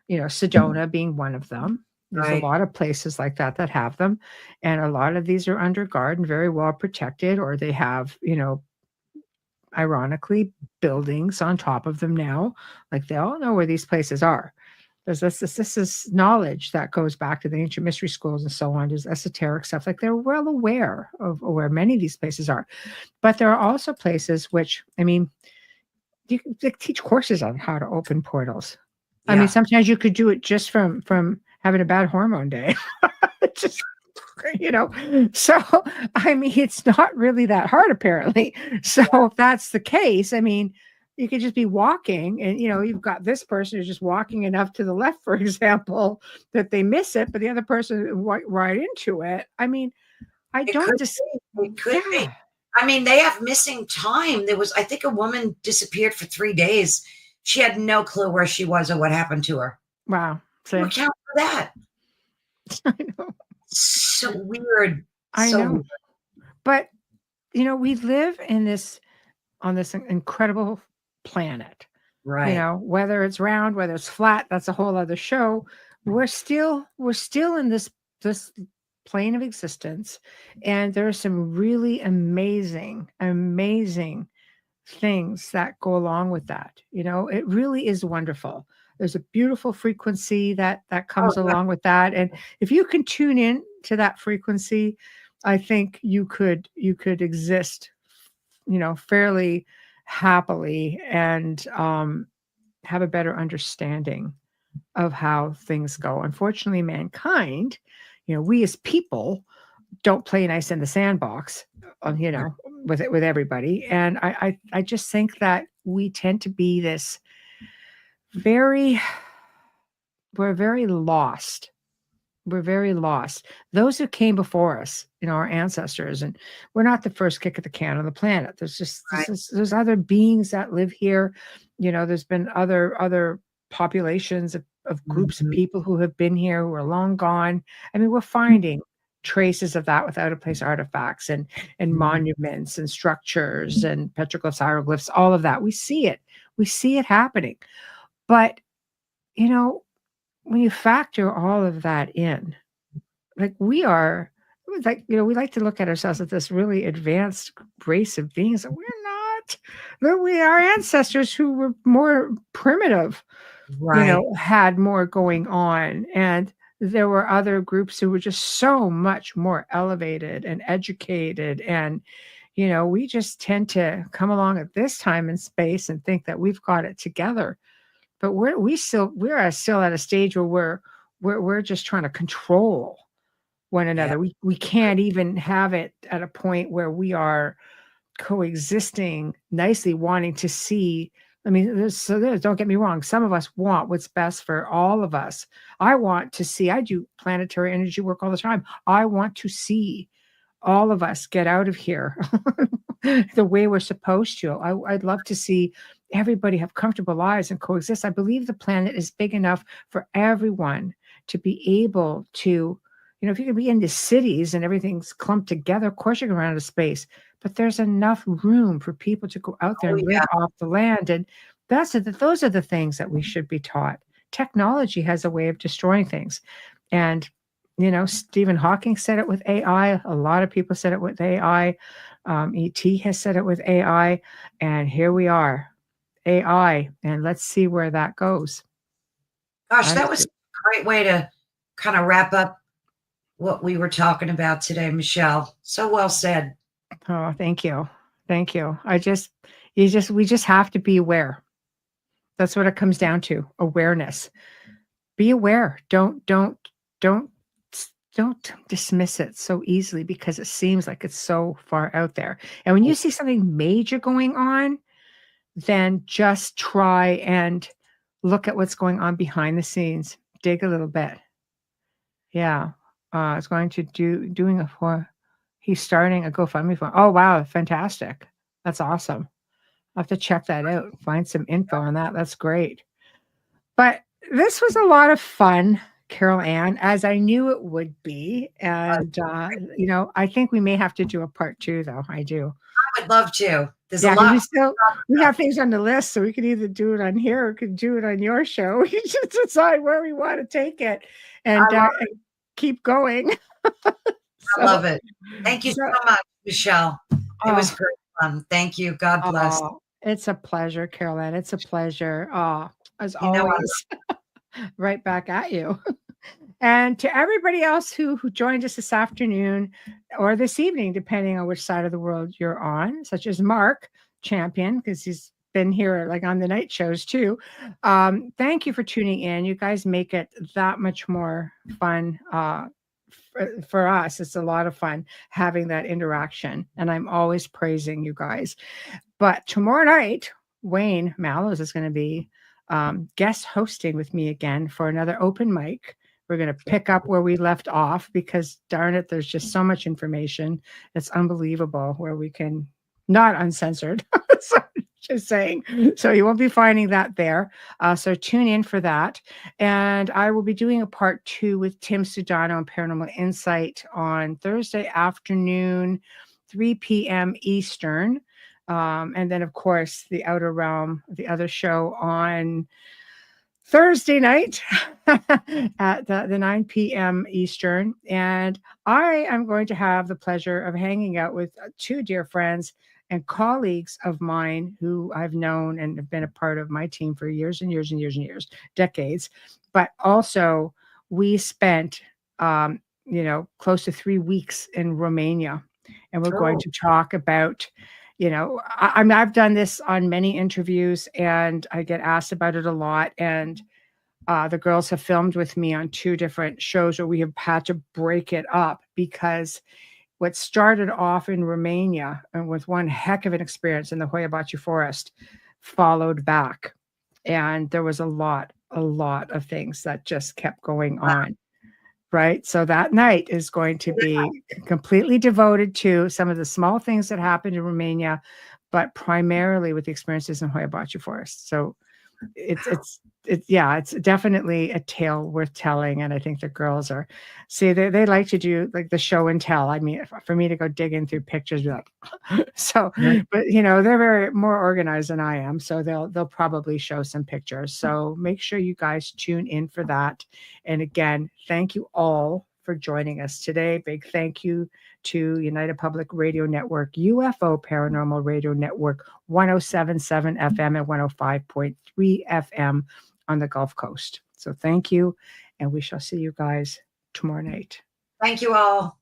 you know, Sedona being one of them. There's a lot of places like that have them, and a lot of these are under guard and very well protected, or they have, you know, ironically, buildings on top of them now. Like, they all know where these places are. This is knowledge that goes back to the ancient mystery schools and so on. There's esoteric stuff. Like, they're well aware of where many of these places are. But there are also places which, I mean, they teach courses on how to open portals. Yeah. I mean, sometimes you could do it just from having a bad hormone day. Just, you know. So, I mean, it's not really that hard, apparently. So if that's the case, I mean, you could just be walking and, you know, you've got this person who's just walking enough to the left, for example, that they miss it, but the other person right into it. I mean, It could be. I mean, they have missing time. There was, I think, a woman disappeared for 3 days. She had no clue where she was or what happened to her. Wow. So account for that. I know. So weird. I know. Weird. But, you know, we live on this incredible planet. Right. You know, whether it's round, whether it's flat, that's a whole other show. We're still in this plane of existence, and there are some really amazing things that go along with that. You know, it really is wonderful. There's a beautiful frequency that comes along with that, and if you can tune in to that frequency, I think you could exist, you know, fairly happily and have a better understanding of how things go. Unfortunately, mankind, you know, we as people don't play nice in the sandbox, you know, with everybody. And I just think that we tend to be we're very lost we're very lost. Those who came before us, our ancestors, and we're not the first kick of the can on the planet. There's other beings that live here. There's been other populations of groups of people who have been here who are long gone. I mean, we're finding traces of that with out of place artifacts and monuments and structures and petroglyphs, hieroglyphs, all of that. We see it happening. But when you factor all of that in, like we like to look at ourselves as this really advanced race of beings, and we're not. But our ancestors who were more primitive, had more going on, and there were other groups who were just so much more elevated and educated, and we just tend to come along at this time and space and think that we've got it together. But we're still at a stage where we're just trying to control one another. Yeah. We can't even have it at a point where we are coexisting nicely, wanting to see. I mean, don't get me wrong. Some of us want what's best for all of us. I want to see. I do planetary energy work all the time. I want to see all of us get out of here the way we're supposed to. I'd love to see everybody have comfortable lives and coexist. I believe the planet is big enough for everyone to be able to, if you can be in the cities and everything's clumped together, of course you can run out of space, but there's enough room for people to go out there and live off the land. And those are the things that we should be taught. Technology has a way of destroying things. And Stephen Hawking said it with AI. A lot of people said it with AI. E.T. has said it with AI. And here we are, AI. And let's see where that goes. Gosh, that was a great way to kind of wrap up what we were talking about today, Michelle. So well said. Oh, thank you. Thank you. We just have to be aware. That's what it comes down to. Awareness. Be aware. Don't dismiss it so easily because it seems like it's so far out there. And when you see something major going on, then just try and look at what's going on behind the scenes. Dig a little bit. Yeah. It's going to he's starting a GoFundMe for. Oh, wow. Fantastic. That's awesome. I'll have to check that out. Find some info on that. That's great. But this was a lot of fun, Carolann, as I knew it would be. And, I think we may have to do a part 2, though. I do. I would love to. There's a lot. We have things on the list, so we could either do it on here or could do it on your show. We just decide where we want to take it and keep going. I love it. Thank you so much, Michelle. It was great fun. Thank you. God bless. It's a pleasure, Carolann. It's a pleasure. As always, right back at you. And to everybody else who joined us this afternoon or this evening, depending on which side of the world you're on, such as Mark Champion, because he's been here like on the night shows too. Thank you for tuning in. You guys make it that much more fun. For us, it's a lot of fun having that interaction, and I'm always praising you guys. But tomorrow night, Wayne Mallows is going to be guest hosting with me again for another open mic. We're going to pick up where we left off because, darn it, there's just so much information. It's unbelievable where we can, not uncensored. So, just saying. So you won't be finding that there. So tune in for that. And I will be doing a part 2 with Tim Sudano and Paranormal Insight on Thursday afternoon, 3 p.m. Eastern. And then, of course, the Outer Realm, the other show on Thursday night at the 9 p.m. Eastern. And I am going to have the pleasure of hanging out with 2 dear friends and colleagues of mine who I've known and have been a part of my team for years and years and years and years, decades. But also we spent, close to 3 weeks in Romania. And we're going to talk about, I've done this on many interviews and I get asked about it a lot. And the girls have filmed with me on 2 different shows where we have had to break it up because what started off in Romania and with one heck of an experience in the Hoia Baciu forest followed back. And there was a lot of things that just kept going on. right? So that night is going to be completely devoted to some of the small things that happened in Romania, but primarily with the experiences in Hoia Baciu Forest. So it's definitely a tale worth telling. And I think the girls they like to do like the show and tell. I mean, for me to go digging through pictures, be like, so, but they're very more organized than I am. So they'll probably show some pictures. So make sure you guys tune in for that. And again, thank you all for joining us today. Big thank you to United Public Radio Network, UFO Paranormal Radio Network, 107.7 FM and 105.3 FM on the Gulf Coast. So thank you, and we shall see you guys tomorrow night. Thank you all.